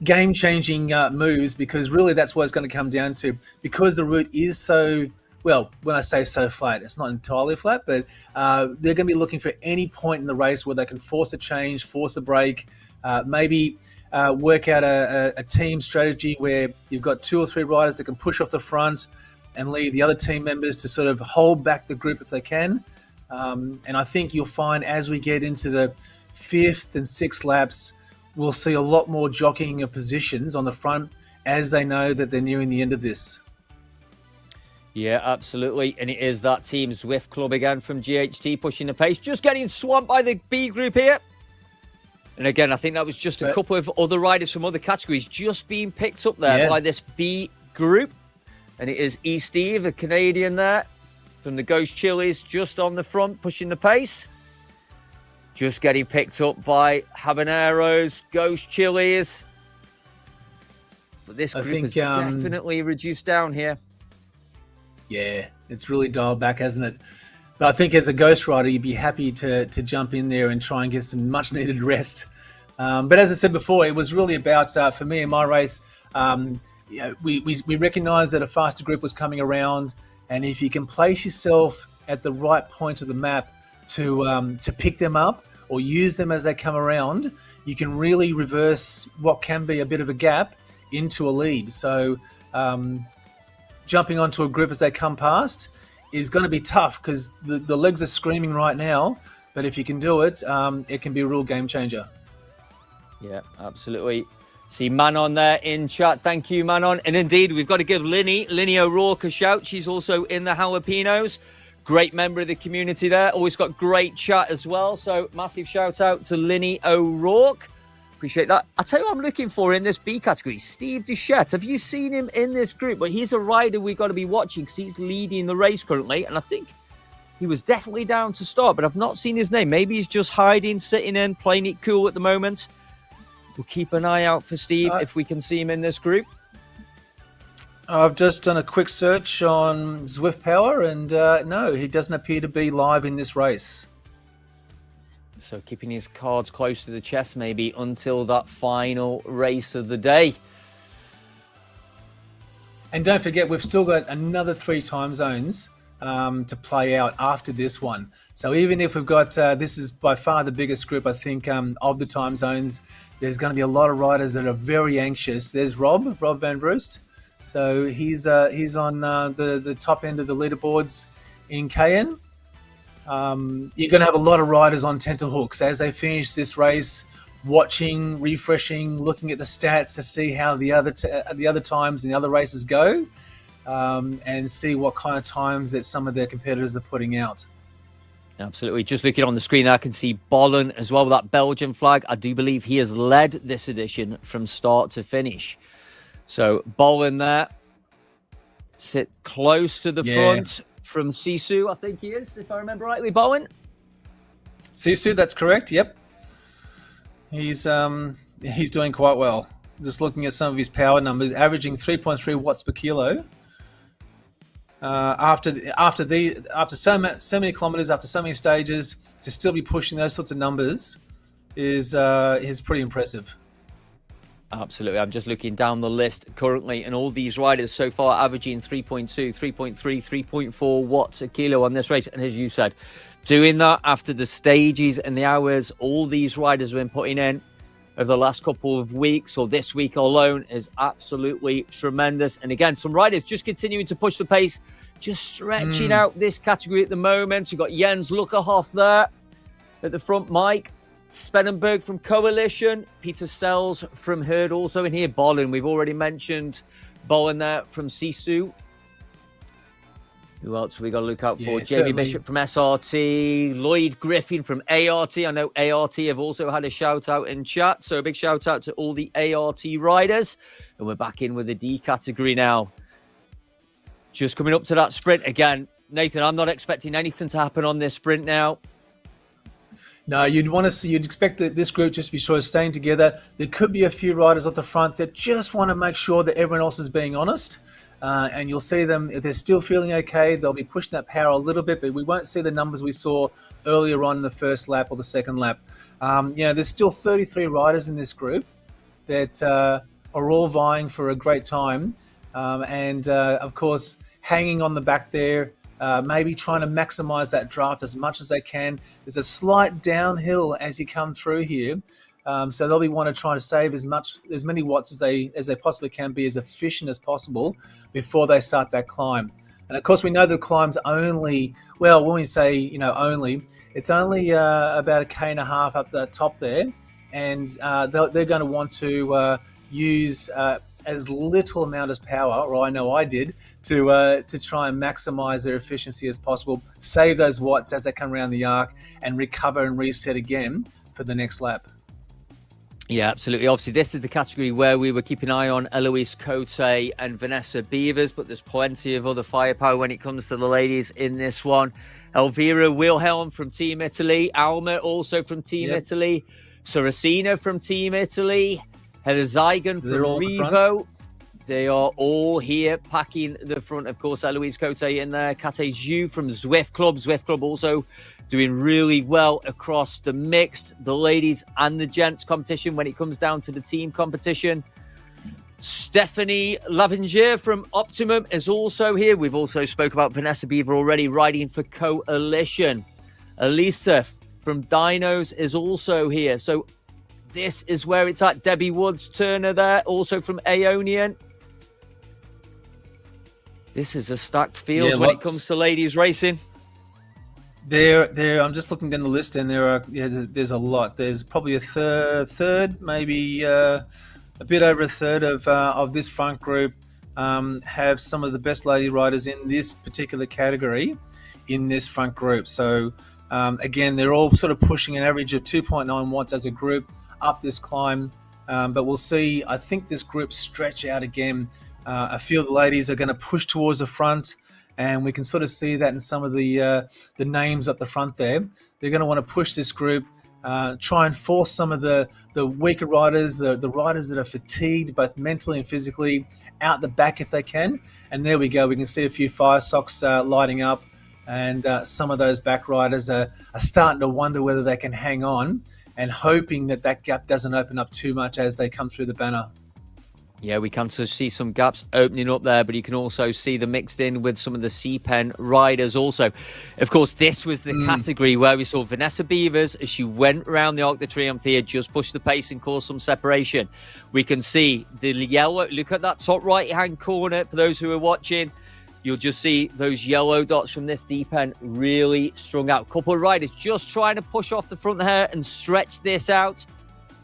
game-changing moves, because really that's what it's going to come down to. Because the route is so, well, when I say so flat, it's not entirely flat, but they're going to be looking for any point in the race where they can force a change, force a break, maybe work out a team strategy where you've got 2 or 3 riders that can push off the front and leave the other team members to sort of hold back the group if they can. And I think you'll find as we get into the 5th and 6th laps, we'll see a lot more jockeying of positions on the front as they know that they're nearing the end of this. Yeah, absolutely. And it is that Team Zwift Club again from GHT pushing the pace. Just getting swamped by the B group here. And again, I think that was just a couple of other riders from other categories just being picked up there by this B group. And it is Steve, a Canadian there, from the Ghost Chilies, just on the front, pushing the pace. Just getting picked up by Habaneros, Ghost Chilies. But this group has definitely reduced down here. Yeah, it's really dialed back, hasn't it? But I think as a Ghost rider, you'd be happy to jump in there and try and get some much-needed rest. But as I said before, it was really about, for me in my race, we recognised that a faster group was coming around, and if you can place yourself at the right point of the map to pick them up or use them as they come around, you can really reverse what can be a bit of a gap into a lead. So jumping onto a group as they come past is going to be tough because the legs are screaming right now, but if you can do it, it can be a real game changer. Yeah, absolutely. See Manon there in chat. Thank you, Manon. And indeed, we've got to give Linny O'Rourke a shout. She's also in the Jalapenos. Great member of the community there. Always got great chat as well. So massive shout out to Linny O'Rourke. Appreciate that. I tell you what I'm looking for in this B category. Steve Duchette. Have you seen him in this group? But he's a rider we've got to be watching because he's leading the race currently. And I think he was definitely down to start, but I've not seen his name. Maybe he's just hiding, sitting in, playing it cool at the moment. We'll keep an eye out for Steve if we can see him in this group. I've just done a quick search on Zwift Power, and no, he doesn't appear to be live in this race. So keeping his cards close to the chest maybe until that final race of the day. And don't forget, we've still got another 3 time zones to play out after this one. So even if we've got, this is by far the biggest group, I think, of the time zones, there's going to be a lot of riders that are very anxious. There's Rob Van Roost. So he's on the top end of the leaderboards in KN. You're going to have a lot of riders on tenterhooks as they finish this race, watching, refreshing, looking at the stats to see how the other times and the other races go, and see what kind of times that some of their competitors are putting out. Absolutely. Just looking on the screen, I can see Bollen as well with that Belgian flag. I do believe he has led this edition from start to finish. So Bollen there, sit close to the front from Sisu, I think he is, if I remember rightly, Bollen. Sisu, that's correct. Yep. He's doing quite well. Just looking at some of his power numbers, averaging 3.3 watts per kilo. After so many kilometers, after so many stages, to still be pushing those sorts of numbers is pretty impressive. Absolutely. I'm just looking down the list currently, and all these riders so far averaging 3.2, 3.3, 3.4 watts a kilo on this race. And as you said, doing that after the stages and the hours all these riders have been putting in over the last couple of weeks or this week alone is absolutely tremendous. And again, some riders just continuing to push the pace, just stretching out this category at the moment. You've got Jens Luckerhoff there at the front, Mike. Spenenberg from Coalition, Peter Sells from Herd also in here. Bolin, we've already mentioned Bolin there from Sisu. Who else we got to look out for? Jamie certainly. Bishop from SRT, Lloyd Griffin from ART. I know ART have also had a shout out in chat, so a big shout out to all the ART riders. And we're back in with the D category now. Just coming up to that sprint again. Nathan, I'm not expecting anything to happen on this sprint now. No, you'd expect this group just to be sort of staying together. There could be a few riders at the front that just want to make sure that everyone else is being honest. And you'll see them, if they're still feeling okay, they'll be pushing that power a little bit, but we won't see the numbers we saw earlier on in the first lap or the second lap. There's still 33 riders in this group that are all vying for a great time. Of course, hanging on the back there, maybe trying to maximize that draft as much as they can. There's a slight downhill as you come through here. So they'll be want to try to save as many watts as they possibly can, be as efficient as possible before they start that climb. And of course, we know the climb's only, well, when we say only, it's only about a K and a half up the top there, and they're going to want to use as little amount of power, or I know I did, to try and maximize their efficiency as possible, save those watts as they come around the arc, and recover and reset again for the next lap. Yeah, absolutely. Obviously, this is the category where we were keeping an eye on Eloise Cote and Vanessa Beavers, but there's plenty of other firepower when it comes to the ladies in this one. Elvira Wilhelm from Team Italy, Alma also from Team Italy, Sorrasina from Team Italy, Heather Zygan from Revo. They are all here packing the front. Of course, Eloise Cote in there. Kate Zhu from Zwift Club. Zwift Club also doing really well across the mixed, the ladies and the gents competition when it comes down to the team competition. Stephanie Lavinger from Optimum is also here. We've also spoke about Vanessa Beaver already, riding for Coalition. Elisa from Dinos is also here. So this is where it's at. Debbie Woods Turner there, also from Aeonian. This is a stacked field when it comes to ladies racing. I'm just looking down the list, and there's a lot. There's probably a third, maybe a bit over a third of this front group have some of the best lady riders in this particular category in this front group. So again, they're all sort of pushing an average of 2.9 watts as a group up this climb, but we'll see. I think this group stretch out again. A few of the ladies are going to push towards the front, and we can sort of see that in some of the names up the front there. They're going to want to push this group, try and force some of the weaker riders, the riders that are fatigued both mentally and physically, out the back if they can. And there we go. We can see a few fire socks lighting up, and some of those back riders are starting to wonder whether they can hang on, and hoping that gap doesn't open up too much as they come through the banner. Yeah, we can see some gaps opening up there, but you can also see them mixed in with some of the C-Pen riders also. Of course, this was the category where we saw Vanessa Beavers, as she went around the Arc de Triomphe here, just push the pace and cause some separation. We can see the yellow, look at that top right-hand corner, for those who are watching, you'll just see those yellow dots from this D-Pen really strung out. A couple of riders just trying to push off the front here and stretch this out.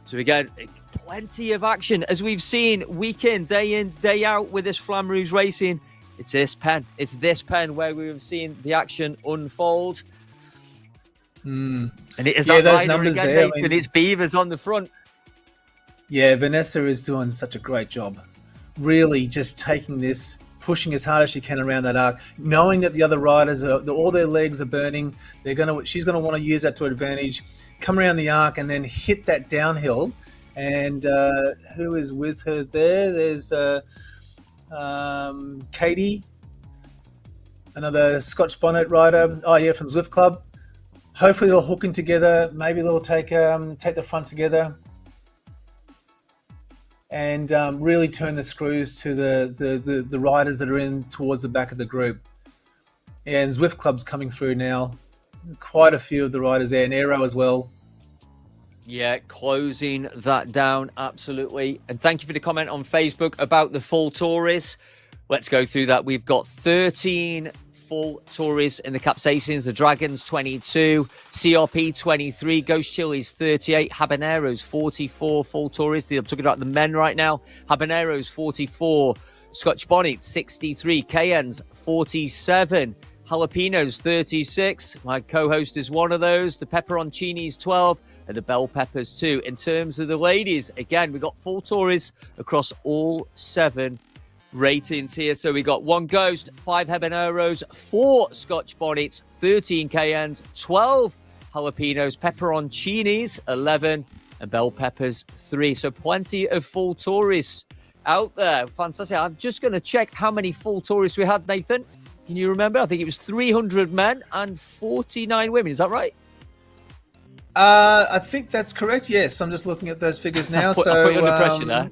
So again, plenty of action, as we've seen week in, day out with this Flamme Rouge racing. It's this pen where we have seen the action unfold. And it is that those rider numbers again, there. Nathan, it's Beavers on the front. Yeah, Vanessa is doing such a great job. Really just taking this, pushing as hard as she can around that arc, knowing that the other riders, all their legs are burning. She's going to want to use that to advantage, come around the arc and then hit that downhill. And who is with her there? There's Katie, another Scotch bonnet rider. Oh yeah, from Zwift Club. Hopefully they'll hook in together. Maybe they'll take the front together and really turn the screws to the riders that are in towards the back of the group. And Zwift Club's coming through now. Quite a few of the riders there, and Aero as well. Yeah, closing that down, absolutely. And thank you for the comment on Facebook about the full Tories. Let's go through that. We've got 13 full tourists in the Capsaicins, the Dragons 22, CRP 23, Ghost Chili's 38, Habaneros 44 full tourists. I'm talking about the men right now. Habaneros 44, Scotch Bonnet 63, Cayennes 47, Jalapenos 36. My co-host is one of those. The Pepperoncinis 12 and the Bell Peppers 2. In terms of the ladies, again, we got full tourists across all 7 ratings here. So we got 1 Ghost, 5 Habaneros, 4 Scotch Bonnets, 13 Cayennes, 12 Jalapenos, Pepperoncinis 11 and Bell Peppers 3. So plenty of full tourists out there. Fantastic. I'm just going to check how many full tourists we had, Nathan. Can you remember? I think it was 300 men and 49 women. Is that right? I think that's correct. Yes, I'm just looking at those figures now. I put you under pressure there.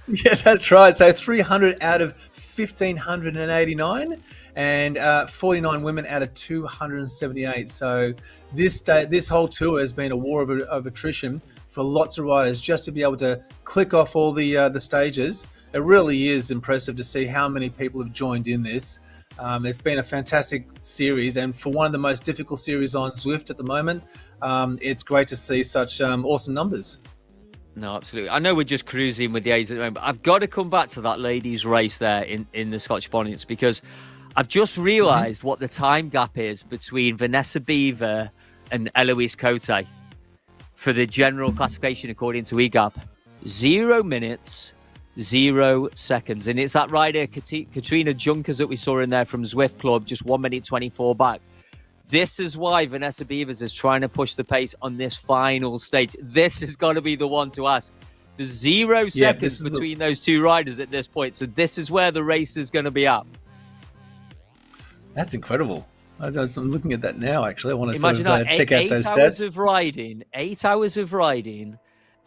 Yeah, that's right. So 300 out of 1,589 and 49 women out of 278. So this whole tour has been a war of attrition for lots of riders just to be able to click off all the stages. It really is impressive to see how many people have joined in this. It's been a fantastic series, and for one of the most difficult series on Zwift at the moment, it's great to see such awesome numbers. No, absolutely. I know we're just cruising with the A's at the moment, but I've got to come back to that ladies' race there in the Scotch Bonnets, because I've just realised what the time gap is between Vanessa Beaver and Eloise Cote for the general classification according to EGAP. 0 minutes, 0 seconds. And it's that rider, Katrina Junkers, that we saw in there from Zwift Club, just 1 minute 24 back. This is why Vanessa Beavers is trying to push the pace on this final stage. This has got to be the one to ask. There's 0 seconds between those 2 riders at this point. So this is where the race is going to be at. That's incredible. I'm looking at that now, actually. I want to Imagine check out those stats. 8 hours of riding,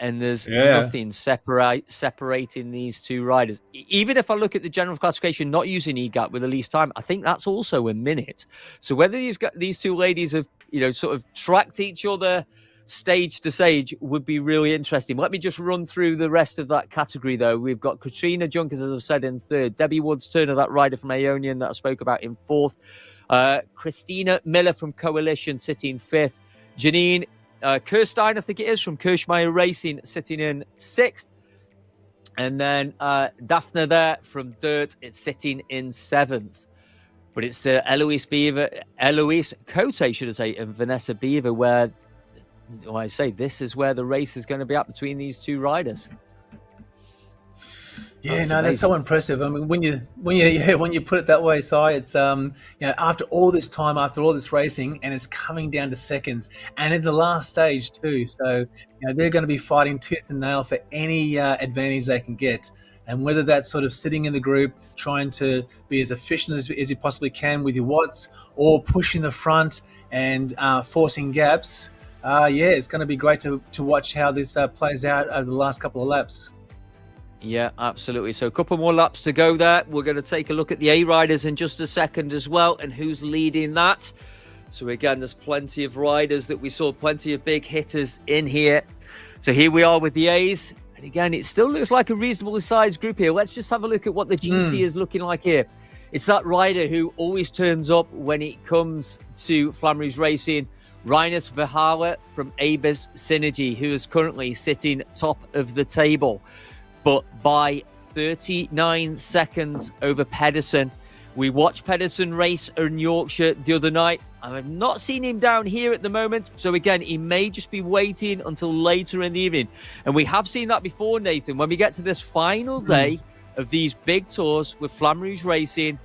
and there's nothing separating these 2 riders. Even if I look at the general classification, not using EGAP with the least time, I think that's also a minute. So whether these 2 ladies have, sort of tracked each other stage to stage would be really interesting. Let me just run through the rest of that category, though. We've got Katrina Junkers, as I've said, in 3rd. Debbie Woods-Turner, that rider from Aeonian that I spoke about, in 4th. Christina Miller from Coalition sitting 5th. Janine Kirstein, I think it is, from Kirschmeyer Racing, sitting in 6th. And then Daphne there from Dirt, it's sitting in 7th. But it's Eloise Cote, should I say, and Vanessa Beaver, where I say this is where the race is going to be up between these 2 riders. Yeah, that's so impressive. I mean, when you put it that way, Si, it's after all this time, after all this racing, and it's coming down to seconds, and in the last stage too. So they're going to be fighting tooth and nail for any advantage they can get, and whether that's sort of sitting in the group, trying to be as efficient as you possibly can with your watts, or pushing the front and forcing gaps. It's going to be great to watch how this plays out over the last couple of laps. Yeah, absolutely. So a couple more laps to go there. We're going to take a look at the A riders in just a second as well, and who's leading that. So again, there's plenty of riders that we saw, plenty of big hitters in here. So here we are with the A's. And again, it still looks like a reasonably sized group here. Let's just have a look at what the GC is looking like here. It's that rider who always turns up when it comes to Flamme Rouge Racing, Rinus Verhaale from Abus Synergy, who is currently sitting top of the table, but by 39 seconds over Pedersen. We watched Pedersen race in Yorkshire the other night. I've not seen him down here at the moment. So again, he may just be waiting until later in the evening. And we have seen that before, Nathan. When we get to this final day of these big tours with Flamme Rouge Racing,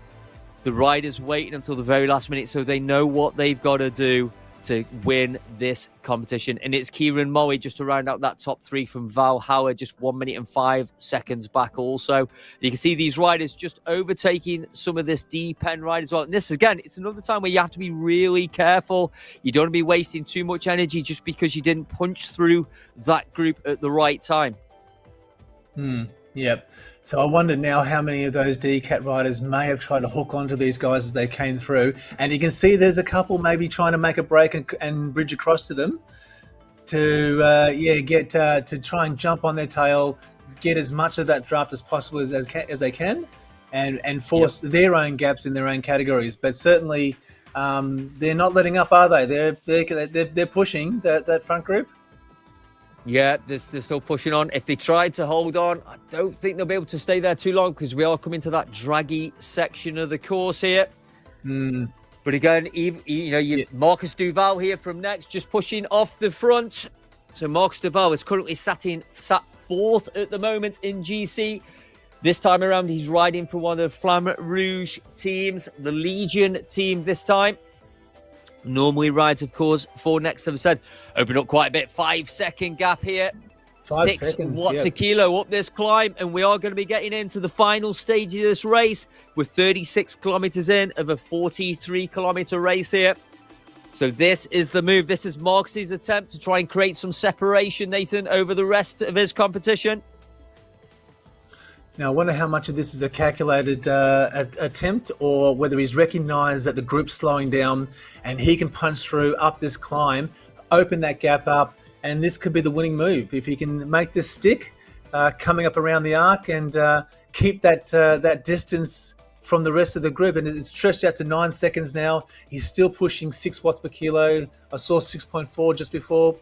the riders waiting until the very last minute so they know what they've got to do to win this competition. And it's Kieran Moe just to round out that top 3 from Valhalla, just 1 minute and 5 seconds back also. And you can see these riders just overtaking some of this deep end ride as well. And this, again, it's another time where you have to be really careful. You don't want to be wasting too much energy just because you didn't punch through that group at the right time. Yep. So I wonder now how many of those DCAT riders may have tried to hook onto these guys as they came through. And you can see there's a couple maybe trying to make a break and bridge across to them to get to try and jump on their tail, get as much of that draft as possible as they can. and force their own gaps in their own categories. But certainly, they're not letting up, are they? They're pushing that front group. Yeah, they're still pushing on. If they tried to hold on, I don't think they'll be able to stay there too long because we are coming to that draggy section of the course here. But again, Marcus Duval here from Next, just pushing off the front. So Marcus Duval is currently sat fourth at the moment in GC. This time around, he's riding for one of the Flamme Rouge teams, the Legion team this time. Normally rides, of course, for Next, as I said, open up quite a bit. 5-second gap here. 6 seconds, watts a kilo up this climb, and we are going to be getting into the final stage of this race with 36 kilometers in of a 43-kilometer race here. So this is the move. This is Marcus's attempt to try and create some separation, Nathan, over the rest of his competition. Now, I wonder how much of this is a calculated attempt or whether he's recognised that the group's slowing down and he can punch through up this climb, open that gap up, and this could be the winning move. If he can make this stick coming up around the arc and keep that distance from the rest of the group, and it's stretched out to 9 seconds now. He's still pushing 6 watts per kilo. I saw 6.4 just before.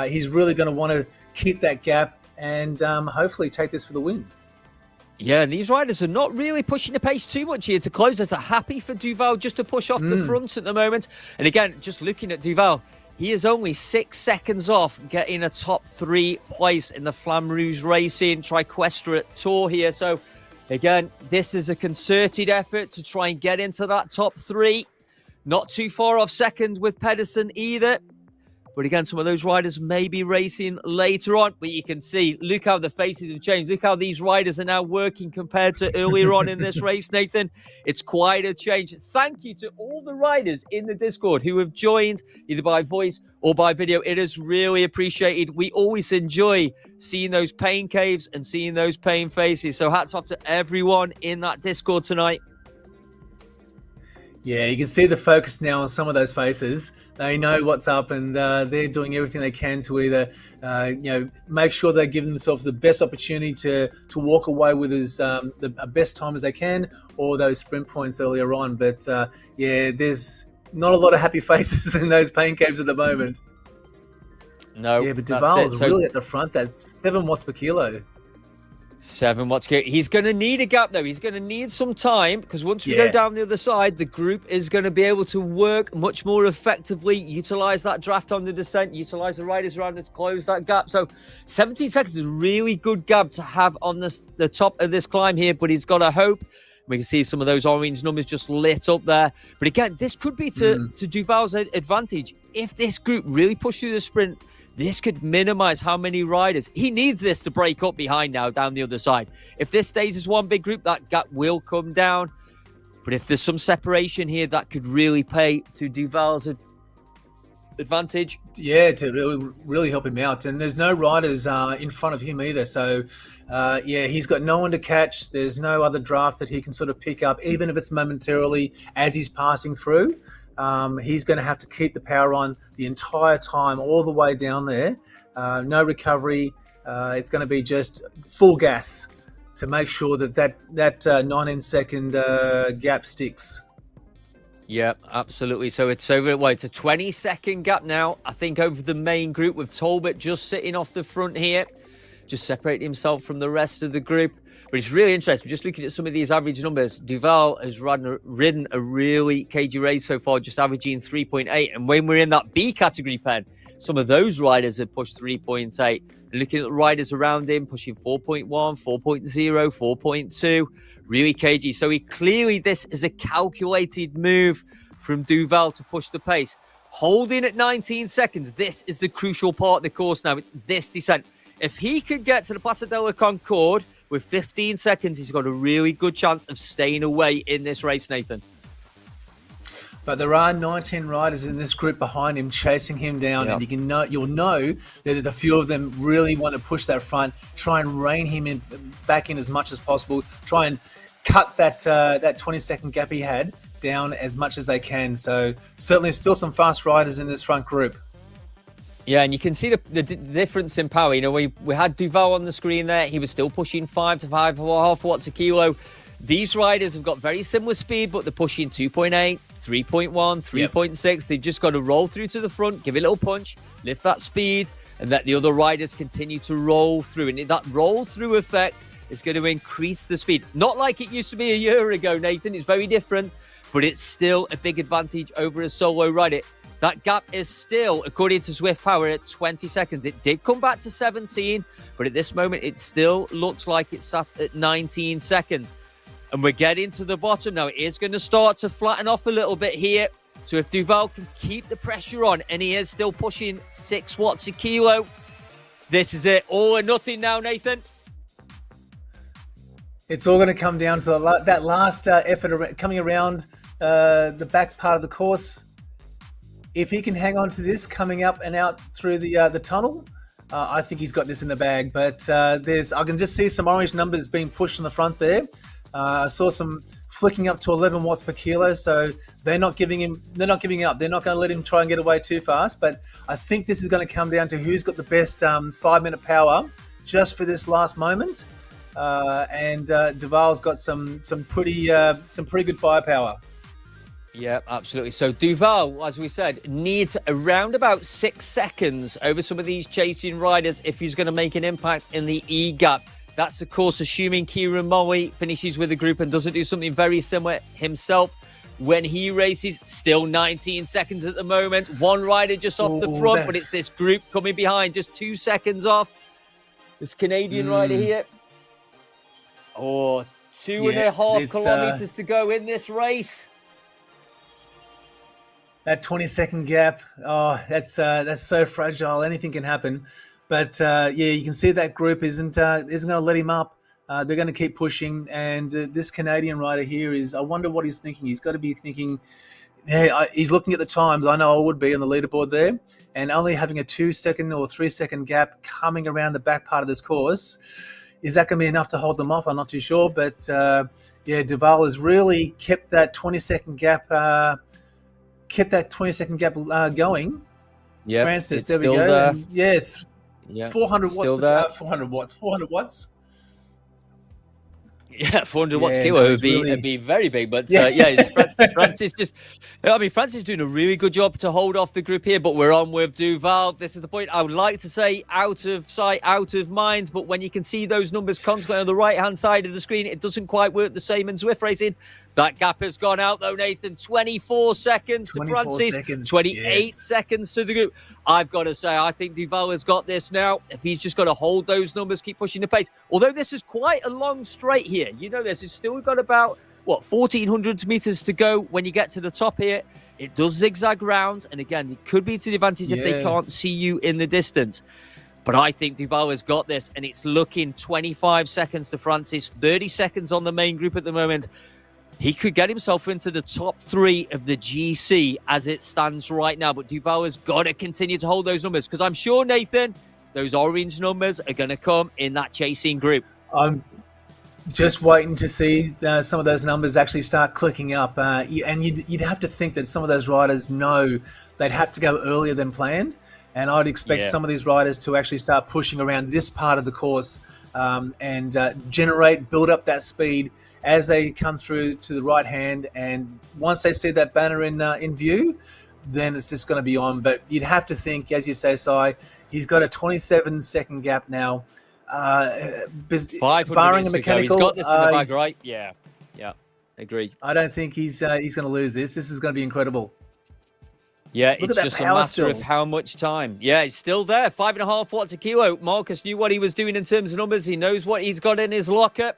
He's really going to want to keep that gap and hopefully take this for the win. Yeah, and these riders are not really pushing the pace too much here to close. They're happy for Duval just to push off the front at the moment. And again, just looking at Duval, he is only 6 seconds off getting a top 3 place in the Flamme Rouge Racing Triquestrate Tour here. So again, this is a concerted effort to try and get into that top 3. Not too far off second with Pedersen either. But again, some of those riders may be racing later on. But you can see, look how the faces have changed. Look how these riders are now working compared to earlier on in this race, Nathan. It's quite a change. Thank you to all the riders in the Discord who have joined either by voice or by video. It is really appreciated. We always enjoy seeing those pain caves and seeing those pain faces. So hats off to everyone in that Discord tonight. Yeah, you can see the focus now on some of those faces. They know what's up, and they're doing everything they can to either, make sure they give themselves the best opportunity to walk away with the best time as they can, or those sprint points earlier on. But there's not a lot of happy faces in those pain caves at the moment. No, yeah, but Duval's really at the front. That's 7 watts per kilo. 7 watts. He's going to need a gap, though. He's going to need some time because once we go down the other side, the group is going to be able to work much more effectively, utilise that draft on the descent, utilise the riders around it to close that gap. So 17 seconds is a really good gap to have on the top of this climb here, but he's got to hope. We can see some of those orange numbers just lit up there. But again, this could be to Duval's advantage. If this group really push through the sprint, this could minimize how many riders. He needs this to break up behind now down the other side. If this stays as one big group, that gap will come down. But if there's some separation here, that could really play to Duval's advantage. Yeah, to really help him out. And there's no riders in front of him either. So, he's got no one to catch. There's no other draft that he can sort of pick up, even if it's momentarily as he's passing through. He's going to have to keep the power on the entire time, all the way down there. No recovery. It's going to be just full gas to make sure that 19-second gap sticks. Yeah, absolutely. So it's over. Well, it's a 20-second gap now, I think, over the main group with Talbot just sitting off the front here, just separating himself from the rest of the group. But it's really interesting. Just looking at some of these average numbers, Duval has ridden a really cagey race so far, just averaging 3.8. And when we're in that B category pen, some of those riders have pushed 3.8. And looking at the riders around him, pushing 4.1, 4.0, 4.2, really cagey. So this is a calculated move from Duval to push the pace. Holding at 19 seconds, this is the crucial part of the course now. It's this descent. If he could get to the Plaza de la Concorde with 15 seconds, he's got a really good chance of staying away in this race, Nathan. But there are 19 riders in this group behind him chasing him down, and you'll know that there's a few of them really want to push that front, try and rein him back in as much as possible, try and cut that 20-second gap he had down as much as they can. So certainly still some fast riders in this front group. Yeah, and you can see the difference in power. You know, we had Duval on the screen there. He was still pushing 5 to 5.5 watts a kilo. These riders have got very similar speed, but they're pushing 2.8, 3.1, 3.6. They've just got to roll through to the front, give it a little punch, lift that speed, and let the other riders continue to roll through. And that roll through effect is going to increase the speed. Not like it used to be a year ago, Nathan. It's very different, but it's still a big advantage over a solo rider. That gap is still, according to Zwift Power, at 20 seconds. It did come back to 17, but at this moment, it still looks like it's sat at 19 seconds. And we're getting to the bottom now. It is going to start to flatten off a little bit here. So if Duval can keep the pressure on, and he is still pushing 6 watts a kilo, this is it. All or nothing now, Nathan. It's all going to come down to that last effort coming around the back part of the course. If he can hang on to this coming up and out through the tunnel, I think he's got this in the bag. But I can just see some orange numbers being pushed in the front there. I saw some flicking up to 11 watts per kilo, so they're not giving up. They're not going to let him try and get away too fast. But I think this is going to come down to who's got the best 5-minute power just for this last moment. And Duval's got some pretty good firepower. Yeah, absolutely. So Duval, as we said, needs around about 6 seconds over some of these chasing riders if he's going to make an impact in the E gap. That's, of course, assuming Kieran Molly finishes with the group and doesn't do something very similar himself when he races. Still 19 seconds at the moment. One rider just off the front, but it's this group coming behind, just 2 seconds off. This Canadian rider here. 2.5 kilometers to go in this race. That 20-second gap, that's so fragile. Anything can happen. But you can see that group isn't going to let him up. They're going to keep pushing. And this Canadian rider here I wonder what he's thinking. He's got to be thinking, he's looking at the times. I know I would be on the leaderboard there. And only having a 2-second or 3-second gap coming around the back part of this course, is that going to be enough to hold them off? I'm not too sure. But Duval has really kept that 20-second gap going. Yeah, Francis, there we go. Yeah, 400 watts. still there. 400 watts. 400 watts. Yeah, 400 watts kilo would be very big. But Francis Francis doing a really good job to hold off the group here. But we're on with Duval. This is the point. I would like to say out of sight, out of mind. But when you can see those numbers constantly on the right-hand side of the screen, it doesn't quite work the same in Zwift racing. That gap has gone out, though, Nathan. 24 seconds to Francis, 28 seconds to the group. I've got to say, I think Duval has got this now. If he's just got to hold those numbers, keep pushing the pace. Although this is quite a long straight here. You know this. It's still got about, 1,400 meters to go when you get to the top here. It does zigzag round. And again, it could be to the advantage if they can't see you in the distance. But I think Duval has got this. And it's looking 25 seconds to Francis, 30 seconds on the main group at the moment. He could get himself into the top 3 of the GC as it stands right now. But Duval has got to continue to hold those numbers because I'm sure, Nathan, those orange numbers are going to come in that chasing group. I'm just waiting to see some of those numbers actually start clicking up. And you'd have to think that some of those riders know they'd have to go earlier than planned. And I'd expect some of these riders to actually start pushing around this part of the course and build up that speed as they come through to the right hand. And once they see that banner in view, then it's just going to be on. But you'd have to think, as you say, Si, he's got a 27-second gap now. 500 barring a mechanical, he's got this in the bag, right? Yeah, agree. I don't think he's going to lose this. This is going to be incredible. Yeah, it's just a matter of how much time. Yeah, it's still there. 5.5 watts a kilo. Marcus knew what he was doing in terms of numbers. He knows what he's got in his locker.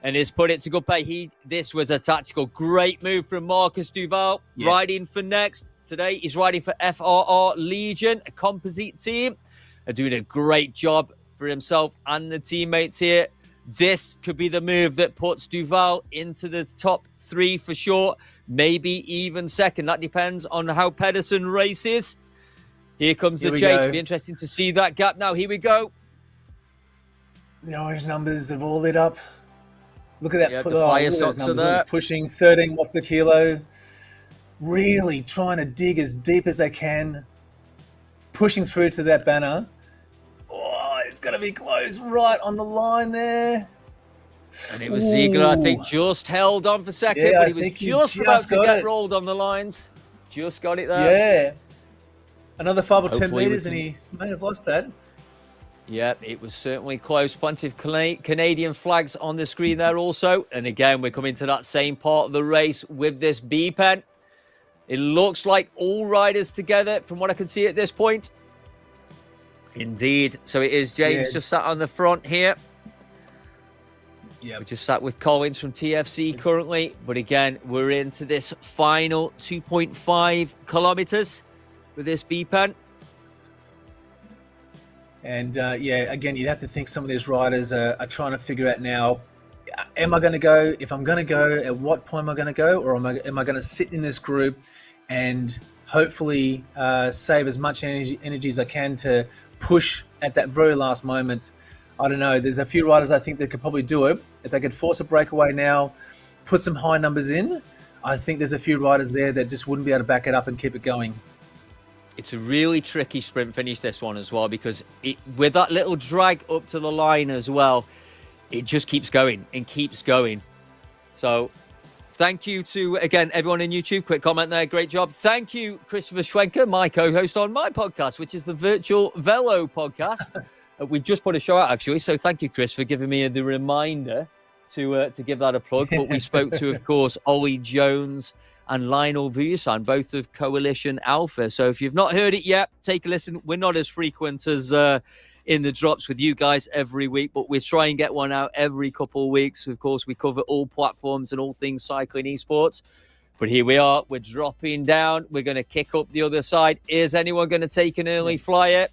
And he's put it to good pay. This was a tactical great move from Marcus Duval. Riding for next. Today he's riding for FRR Legion, a composite team. They're doing a great job for himself and the teammates here. This could be the move that puts Duval into the top 3 for sure. Maybe even second. That depends on how Pedersen races. Here comes the chase. It'll be interesting to see that gap now. Here we go. The orange numbers, they've all lit up. Look at that. Yeah, the fire socks are there. Pushing 13 watts per kilo. Really trying to dig as deep as they can. Pushing through to that banner. Oh, it's going to be close right on the line there. And it was Ziegler, I think, Ooh. just held on for second, Yeah, but I he was think he just about just to got get it. rolled on the lines. Just got it there. Yeah. Another 5 or 10 Hopefully we meters, and can... he may have lost that. Yeah, it was certainly close. Plenty of Canadian flags on the screen there also. And again, we're coming to that same part of the race with this B-pen. It looks like all riders together from what I can see at this point. Indeed. So it is James just sat on the front here. Yeah. We just sat with Collins from TFC currently. But again, we're into this final 2.5 kilometers with this B-pen. And yeah, again, you'd have to think some of these riders are trying to figure out now, am I going to go? If I'm going to go, at what point am I going to go? Or am I going to sit in this group and hopefully save as much energy as I can to push at that very last moment? I don't know. There's a few riders I think that could probably do it. If they could force a breakaway now, put some high numbers in, I think there's a few riders there that just wouldn't be able to back it up and keep it going. It's a really tricky sprint finish, this one as well, because with that little drag up to the line as well, it just keeps going and keeps going. So thank you to, again, everyone in YouTube. Quick comment there. Great job. Thank you, Christopher Schwenker, my co-host on my podcast, which is the Virtual Velo podcast. We've just put a show out, actually. So thank you, Chris, for giving me the reminder to give that a plug. But we spoke to, of course, Ollie Jones and Lionel Vujasan, both of Coalition Alpha. So if you've not heard it yet, take a listen. We're not as frequent as in the drops with you guys every week, but we try and get one out every couple of weeks. Of course, we cover all platforms and all things cycling esports. But here we are. We're dropping down. We're going to kick up the other side. Is anyone going to take an early flyer?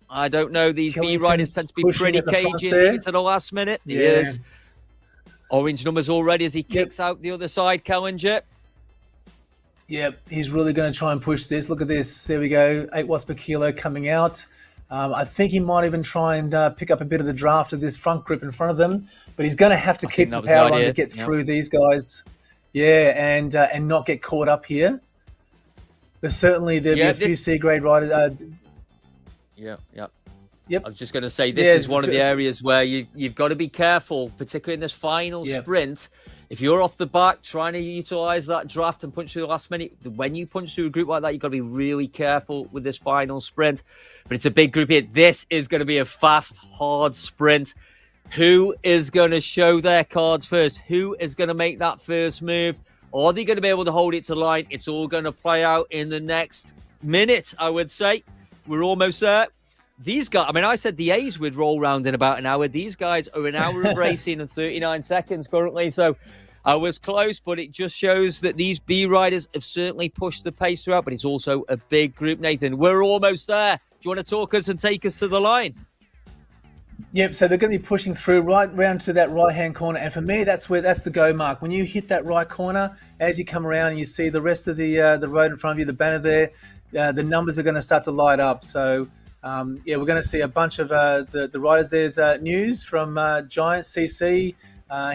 I don't know. These B riders tend to be pretty cagey and leave it to the last minute. Yeah. He is. Orange numbers already as he kicks out the other side, Kellinger. Yeah, he's really going to try and push this. Look at this. There we go. 8 watts per kilo coming out. I think he might even try and pick up a bit of the draft of this front group in front of them. But he's going to have to keep the power on to get through these guys. Yeah, and not get caught up here. But certainly there'll be a few C-grade riders. Yep. I was just going to say, this is one of the areas where you've got to be careful, particularly in this final sprint. If you're off the back trying to utilise that draft and punch through the last minute, when you punch through a group like that, you've got to be really careful with this final sprint. But it's a big group here. This is going to be a fast, hard sprint. Who is going to show their cards first? Who is going to make that first move? Are they going to be able to hold it to line? It's all going to play out in the next minute, I would say. We're almost there. These guys, I mean, I said the A's would roll round in about an hour. These guys are an hour of racing and 39 seconds currently. So I was close, but it just shows that these B riders have certainly pushed the pace throughout, but it's also a big group, Nathan. We're almost there. Do you want to talk us and take us to the line? Yep, so they're going to be pushing through right round to that right-hand corner. And for me, that's the go mark. When you hit that right corner, as you come around and you see the rest of the road in front of you, the banner there, the numbers are going to start to light up. So, we're going to see a bunch of the riders. There's news from Giant CC.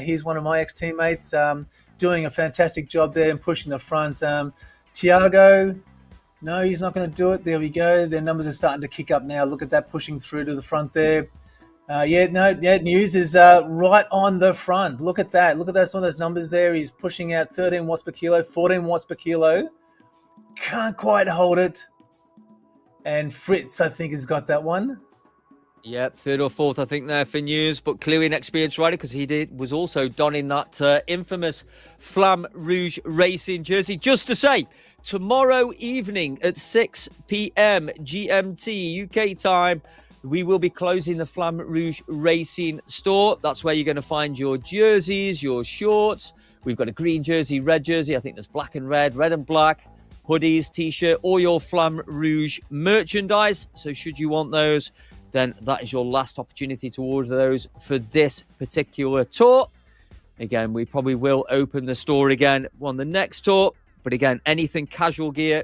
He's one of my ex-teammates, doing a fantastic job there and pushing the front. Tiago, no, he's not going to do it. There we go. Their numbers are starting to kick up now. Look at that, pushing through to the front there. News is right on the front. Look at that. Look at some of those numbers there. He's pushing out 13 watts per kilo, 14 watts per kilo. Can't quite hold it. And Fritz, I think, has got that one. Yep, third or fourth, I think, there for news. But clearly an experienced rider because was also donning that infamous Flamme Rouge racing jersey. Just to say, tomorrow evening at 6 p.m. GMT UK time, we will be closing the Flamme Rouge Racing store. That's where you're going to find your jerseys, your shorts. We've got a green jersey, red jersey. I think there's black and red and black. Hoodies, T-shirt, all your Flamme Rouge merchandise. So should you want those, then that is your last opportunity to order those for this particular tour. Again, we probably will open the store again on the next tour. But again, anything casual gear,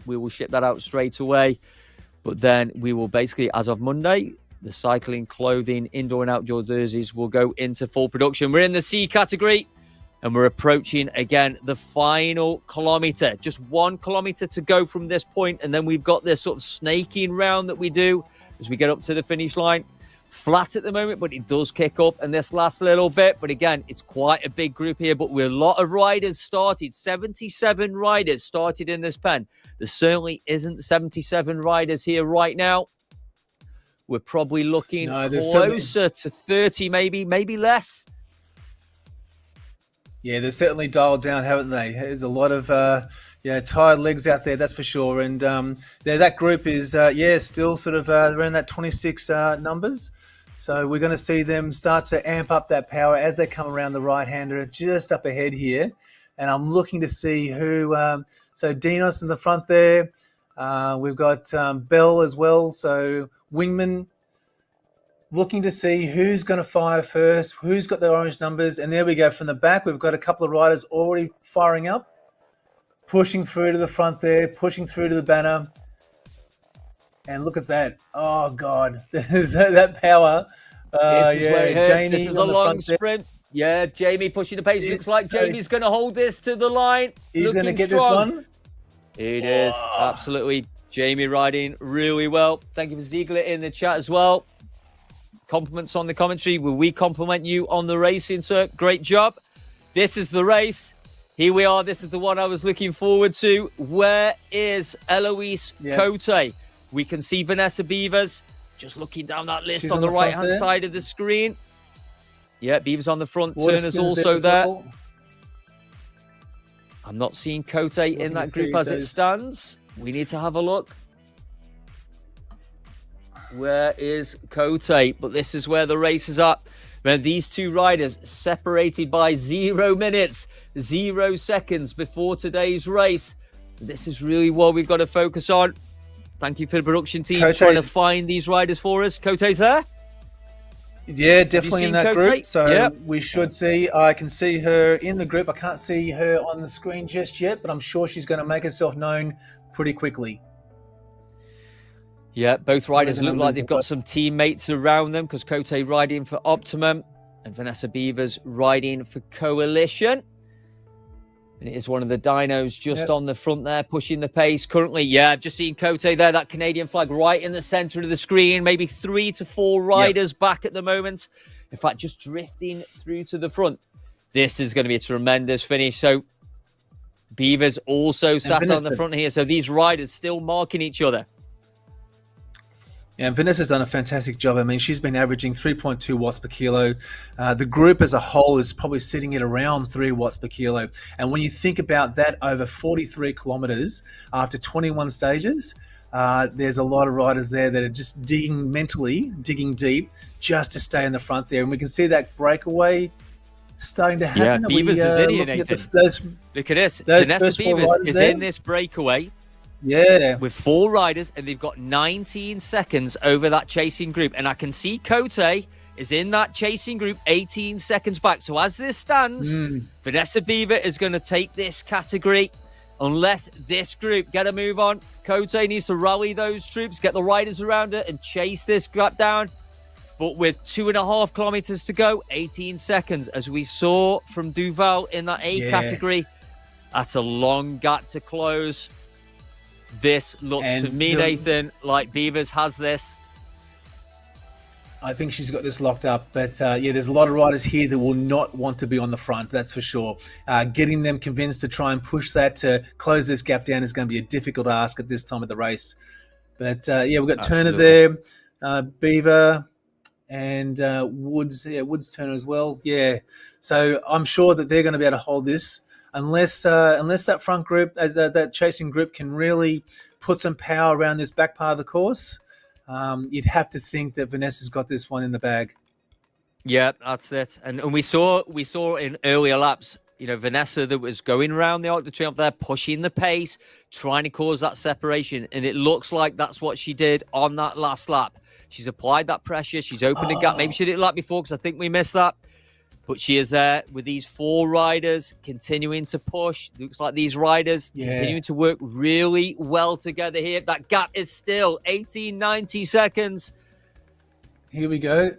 we will ship that out straight away. But then we will basically, as of Monday, the cycling, clothing, indoor and outdoor jerseys will go into full production. We're in the C category and we're approaching, again, the final kilometre. Just 1 kilometre to go from this point. And then we've got this sort of snaking round that we do as we get up to the finish line. flat at the moment, but it does kick up in this last little bit. But again, it's quite a big group here, but with a lot of riders started. 77 riders started in this pen. There certainly isn't 77 riders here right now. We're probably looking closer to 30, maybe less. Yeah, they're certainly dialed down, haven't they? There's a lot of tired legs out there, that's for sure. And that group is still sort of around that 26 numbers. So we're going to see them start to amp up that power as they come around the right-hander, just up ahead here. And I'm looking to see who. So Dinos in the front there. We've got Bell as well. So Wingman. Looking to see who's going to fire first, who's got the orange numbers. And there we go. From the back, we've got a couple of riders already firing up, pushing through to the front there, pushing through to the banner. And look at that. Oh, God. That power. This is a long sprint. Yeah, Jamie pushing the pace. Looks like Jamie's going to hold this to the line. He's going to get this one. It is. Absolutely. Jamie riding really well. Thank you for Ziegler in the chat as well. Compliments on the commentary. Will we compliment you on the racing, sir? Great job. This is the race. Here we are. This is the one I was looking forward to. Where is Eloise Cote? We can see Vanessa Beavers just looking down that list on the right-hand side of the screen. Yeah, Beavers on the front. Turner's also there. I'm not seeing Cote in that group as it stands. We need to have a look. Where is Cote? But this is where the race is at. Man, these two riders separated by 0 minutes, 0 seconds before today's race. So this is really what we've got to focus on. Thank you for the production team trying to find these riders for us. Cote's there? Yeah, definitely in that group. So we should see. I can see her in the group. I can't see her on the screen just yet, but I'm sure she's going to make herself known pretty quickly. Yeah, both riders look like they've got some teammates around them because Cote riding for Optimum and Vanessa Beavers riding for Coalition. And it is one of the dynos just on the front there, pushing the pace. Currently, I've just seen Cote there, that Canadian flag right in the centre of the screen. Maybe 3 to 4 riders back at the moment. In fact, just drifting through to the front. This is going to be a tremendous finish. So Beavers also sat on the front here. So these riders still marking each other. Yeah, and Vanessa's done a fantastic job. I mean, she's been averaging 3.2 watts per kilo. The group as a whole is probably sitting at around 3 watts per kilo. And when you think about that over 43 kilometers after 21 stages, there's a lot of riders there that are just digging deep just to stay in the front there. And we can see that breakaway starting to happen. Yeah, Beavers is in here, Nathan. Look at this. Vanessa Beavers is in this breakaway. Yeah. With 4 riders, and they've got 19 seconds over that chasing group. And I can see Cote is in that chasing group 18 seconds back. So as this stands, Vanessa Beaver is going to take this category. Unless this group get a move on, Cote needs to rally those troops, get the riders around it, and chase this gap down. But with 2.5 kilometers to go, 18 seconds, as we saw from Duval in that A category, that's a long gap to close. This looks to me, Nathan, like Beavers has this. I think she's got this locked up. But, there's a lot of riders here that will not want to be on the front, that's for sure. Getting them convinced to try and push that to close this gap down is going to be a difficult ask at this time of the race. But, we've got Turner there, Beaver, and Woods. Yeah, Woods, Turner as well. Yeah. So I'm sure that they're going to be able to hold this. Unless that front group, that chasing group, can really put some power around this back part of the course, you'd have to think that Vanessa's got this one in the bag. Yeah, that's it. And we saw in earlier laps, Vanessa that was going around the Arc de Triomphe there, pushing the pace, trying to cause that separation. And it looks like that's what she did on that last lap. She's applied that pressure. She's opened a gap. Maybe she did it lap before because I think we missed that. But she is there with these 4 riders continuing to push. Looks like these riders continuing to work really well together here. That gap is still 18-19 seconds. Here we go.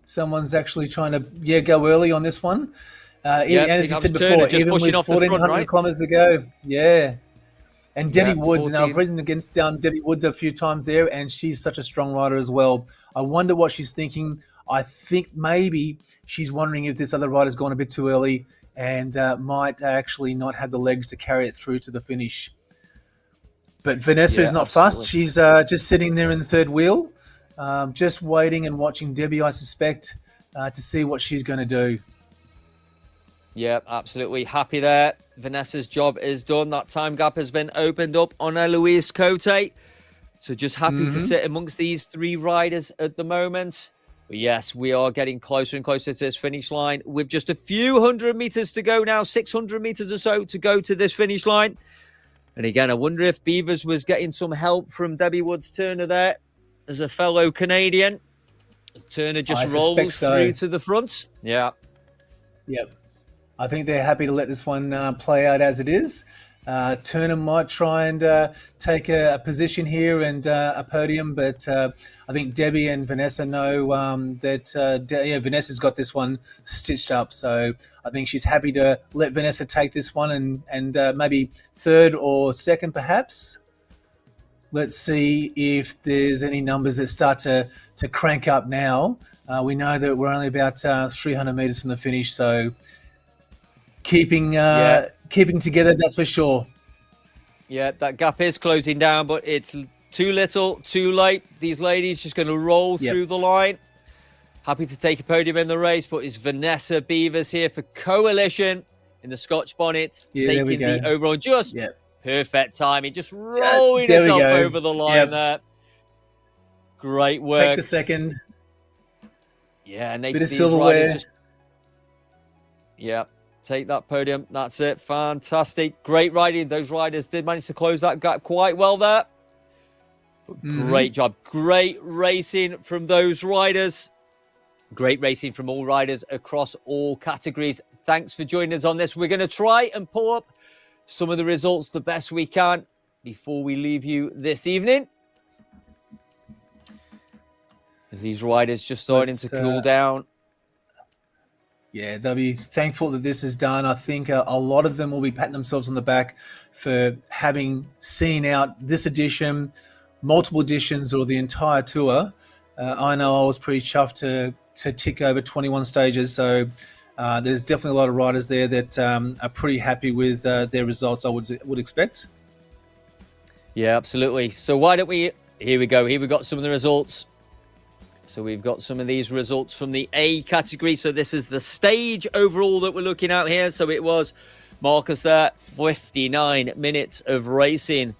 Someone's actually trying to go early on this one. And as you said before, even with 1,400 kilometers to go. Yeah. And Yeah, Debbie Woods, and I've 14. ridden against Debbie Woods a few times there, and she's such a strong rider as well. I wonder what she's thinking. I think maybe she's wondering if this other rider's gone a bit too early and might actually not have the legs to carry it through to the finish. But Vanessa Yeah, is not absolutely. fast. She's just sitting there in the third wheel, just waiting and watching Debbie, I suspect, to see what she's going to do. Yeah, absolutely. Happy there. Vanessa's job is done. That time gap has been opened up on Eloise Cote. So just happy to sit amongst these three riders at the moment. But yes, we are getting closer and closer to this finish line with just a few hundred meters to go now, 600 meters or so to go to this finish line. And again, I wonder if Beavers was getting some help from Debbie Woods Turner there as a fellow Canadian. Turner just rolls through to the front. Yeah. Yep. I think they're happy to let this one play out as it is. Turner might try and take a position here and a podium, but I think Debbie and Vanessa know that Vanessa's got this one stitched up. So I think she's happy to let Vanessa take this one and maybe third or second perhaps. Let's see if there's any numbers that start to crank up now. We know that we're only about 300 meters from the finish, so keeping together, that's for sure. Yeah, that gap is closing down, but it's too little, too late. These ladies just going to roll through the line. Happy to take a podium in the race, but it's Vanessa Beavers here for Coalition in the Scotch bonnets, taking the overall. Just perfect timing, just rolling herself over the line there. Great work. Take the second. Yeah, and bit of silverware. Take that podium. That's it. Fantastic. Great riding. Those riders did manage to close that gap quite well there. Great job. Great racing from those riders. Great racing from all riders across all categories. Thanks for joining us on this. We're going to try and pull up some of the results the best we can before we leave you this evening. As these riders just starting to cool down. Yeah, they'll be thankful that this is done. I think a lot of them will be patting themselves on the back for having seen out this edition, multiple editions, or the entire tour. I know I was pretty chuffed to tick over 21 stages, so there's definitely a lot of riders there that are pretty happy with their results, I would expect. Yeah, absolutely. So why don't we... Here we go. Here we got some of the results. So we've got some of these results from the A category. So this is the stage overall that we're looking at here. So it was Marcus there, 59 minutes of racing.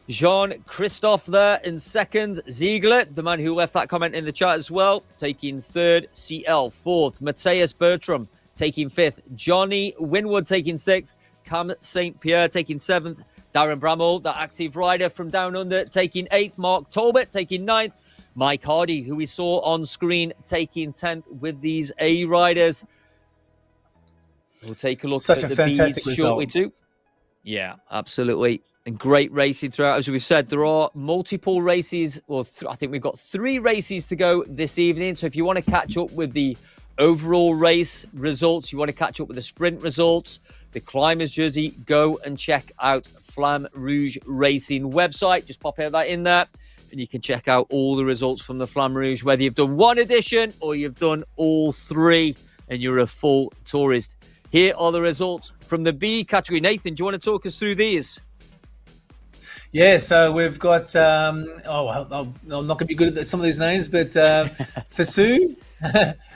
Jean-Christophe there in second. Ziegler, the man who left that comment in the chat as well, taking third. CL, fourth. Matthias Bertram taking fifth. Johnny Winwood taking sixth. Cam St. Pierre taking seventh. Darren Bramall, the active rider from down under, taking eighth. Mark Talbot taking ninth. Mike Hardy, who we saw on screen, taking 10th with these A riders. We'll take a look at the fantastic Bs shortly too. Yeah, absolutely. And great racing throughout. As we've said, there are multiple races, or I think we've got 3 races to go this evening. So if you want to catch up with the overall race results, you want to catch up with the sprint results, the climbers jersey, go and check out Flamme Rouge Racing website. Just pop that in there. And you can check out all the results from the Flamme Rouge, whether you've done one edition or you've done all 3 and you're a full tourist. Here are the results from the B category. Nathan, do you want to talk us through these? Yeah, so we've got, I'm not going to be good at some of these names, but Fasu,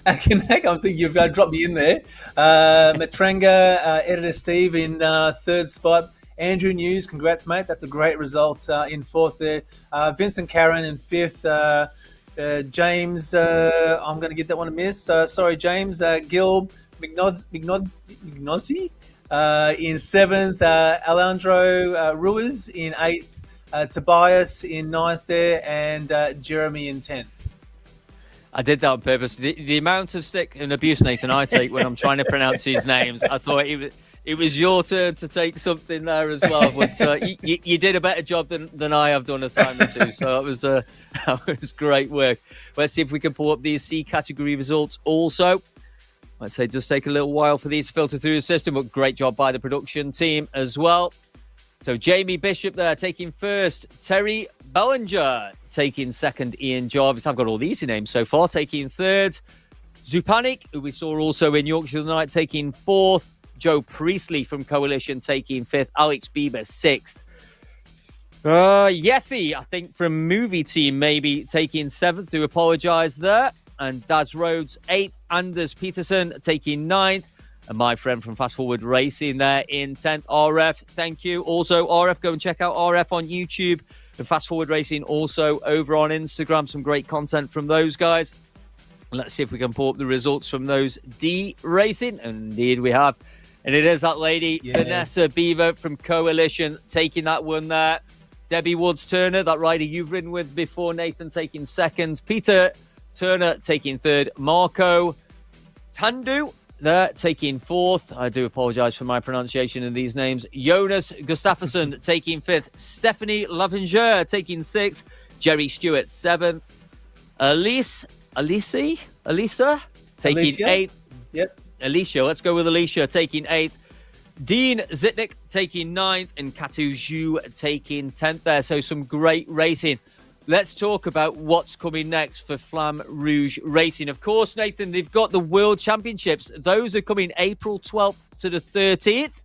Akanek, I think you've dropped me in there. Matranga, Editor Steve in third spot. Andrew News, congrats, mate. That's a great result in fourth there. Vincent Karen in fifth. James, I'm going to get that one a miss. Sorry, James. Gil Mignosi in seventh. Alejandro Ruiz in eighth. Tobias in ninth there. And Jeremy in 10th. I did that on purpose. The amount of stick and abuse, Nathan, I take when I'm trying to pronounce these names, I thought it was your turn to take something there as well. But you did a better job than I have done a time or two. So that was great work. Let's see if we can pull up these C category results also. Let's say just take a little while for these to filter through the system, but great job by the production team as well. So Jamie Bishop there taking first. Terry Bellinger taking second. Ian Jarvis, I've got all these names so far, taking third. Zupanik, who we saw also in Yorkshire tonight, taking fourth. Joe Priestley from Coalition taking fifth. Alex Bieber sixth. Yeffy, I think from Movie Team, maybe taking seventh. Do apologise there. And Daz Rhodes eighth. Anders Peterson taking ninth. And my friend from Fast Forward Racing there in 10th. RF, thank you. Also, RF, go and check out RF on YouTube. And Fast Forward Racing also over on Instagram. Some great content from those guys. Let's see if we can pull up the results from those D Racing. Indeed, we have. And it is that lady, yes. Vanessa Beaver from Coalition, taking that one there. Debbie Woods-Turner, that rider you've ridden with before, Nathan, taking second. Peter Turner taking third. Marco Tandu there taking fourth. I do apologise for my pronunciation of these names. Jonas Gustafsson taking fifth. Stephanie Lavenger taking sixth. Jerry Stewart seventh. Elisa taking eighth. Yep. Alicia, let's go with Alicia taking eighth. Dean Zitnik taking ninth, and Katu Zhu taking 10th there. So some great racing. Let's talk about what's coming next for Flamme Rouge Racing. Of course, Nathan, they've got the World Championships. Those are coming April 12th to the 13th.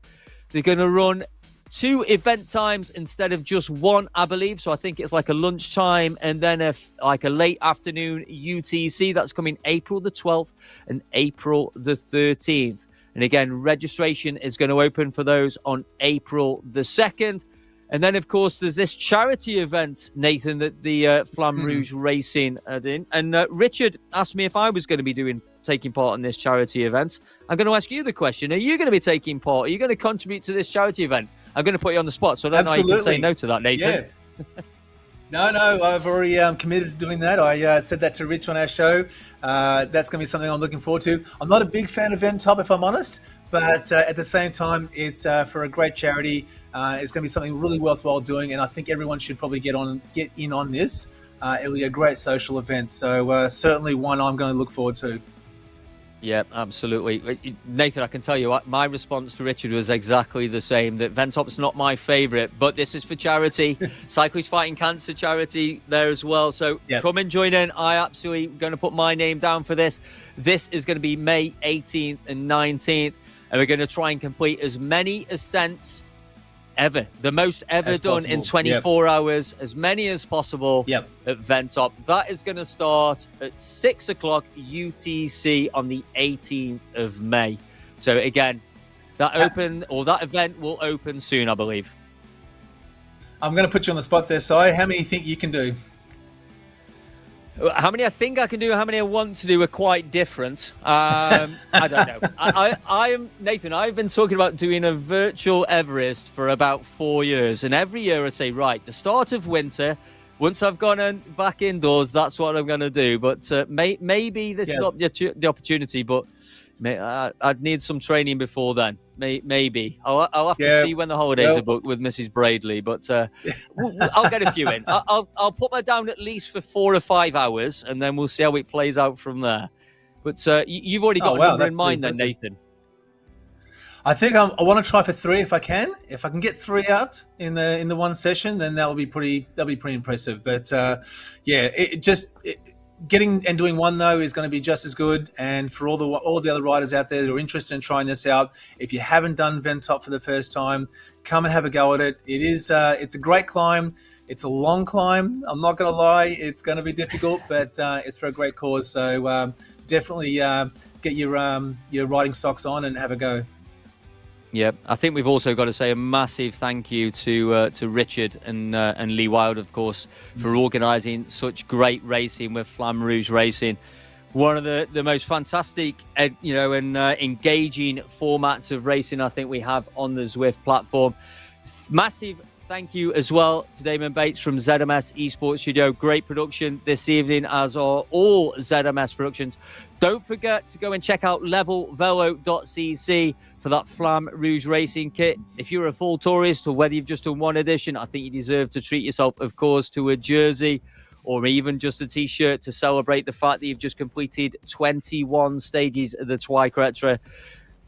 They're going to run 2 event times instead of just 1, I believe. So I think it's like a lunchtime and then a late afternoon UTC. That's coming April the 12th and April the 13th. And again, registration is going to open for those on April the 2nd. And then, of course, there's this charity event, Nathan, that the Flamme Rouge Racing are doing. And Richard asked me if I was going to be taking part in this charity event. I'm going to ask you the question. Are you going to be taking part? Are you going to contribute to this charity event? I'm going to put you on the spot, so I don't know how you can say no to that, Nathan. Yeah. No, I've already committed to doing that. I said that to Rich on our show. That's going to be something I'm looking forward to. I'm not a big fan of Ventop, if I'm honest, but at the same time, it's for a great charity. It's going to be something really worthwhile doing, and I think everyone should probably get in on this. It'll be a great social event, so certainly one I'm going to look forward to. Yeah, absolutely. Nathan, I can tell you, my response to Richard was exactly the same, that Ventop's not my favourite, but this is for charity. Cyclists Fighting Cancer charity there as well. So Come and join in. I absolutely going to put my name down for this. This is going to be May 18th and 19th, and we're going to try and complete as many ascents ever, the most ever as done possible. In 24 hours, as many as possible at Ventop. That is going to start at 6 o'clock UTC on the 18th of May. So again, that event will open soon, I believe. I'm going to put you on the spot there, Si. How many do you think you can do? How many I think I can do, how many I want to do are quite different. I don't know. I am Nathan. I've been talking about doing a virtual Everest for about 4 years, and every year I say, right, the start of winter, once I've gone back indoors, that's what I'm going to do. But maybe this is not the opportunity, but I'd need some training before then. Maybe I'll have to see when the holidays are booked with Mrs. Bradeley, but I'll get a few in. I'll put my down at least for 4 or 5 hours, and then we'll see how it plays out from there. But you've already got a number in mind, then, Nathan. I think I want to try for 3 if I can. If I can get 3 out in the one session, then that'll be pretty impressive. But getting and doing one though is going to be just as good. And for all the other riders out there that are interested in trying this out, if you haven't done Ventop for the first time, come and have a go at it. It's a great climb. It's a long climb. I'm not going to lie, it's going to be difficult, but it's for a great cause. So definitely get your riding socks on and have a go. Yeah, I think we've also got to say a massive thank you to Richard and Lee Wild, of course, for organising such great racing with Flamme Rouge Racing. One of the most fantastic, and engaging formats of racing I think we have on the Zwift platform. Massive thank you as well to Damon Bates from ZMS Esports Studio. Great production this evening, as are all ZMS productions. Don't forget to go and check out levelvelo.cc for that Flamme Rouge Racing kit. If you're a full tourist, or whether you've just done one edition, I think you deserve to treat yourself, of course, to a jersey or even just a t-shirt to celebrate the fact that you've just completed 21 stages of the Twiquetre.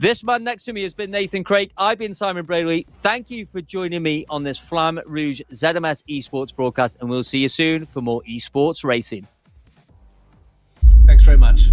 This man next to me has been Nathan Craig. I've been Simon Bradeley. Thank you for joining me on this Flamme Rouge ZMS Esports broadcast, and we'll see you soon for more esports racing. Thanks very much.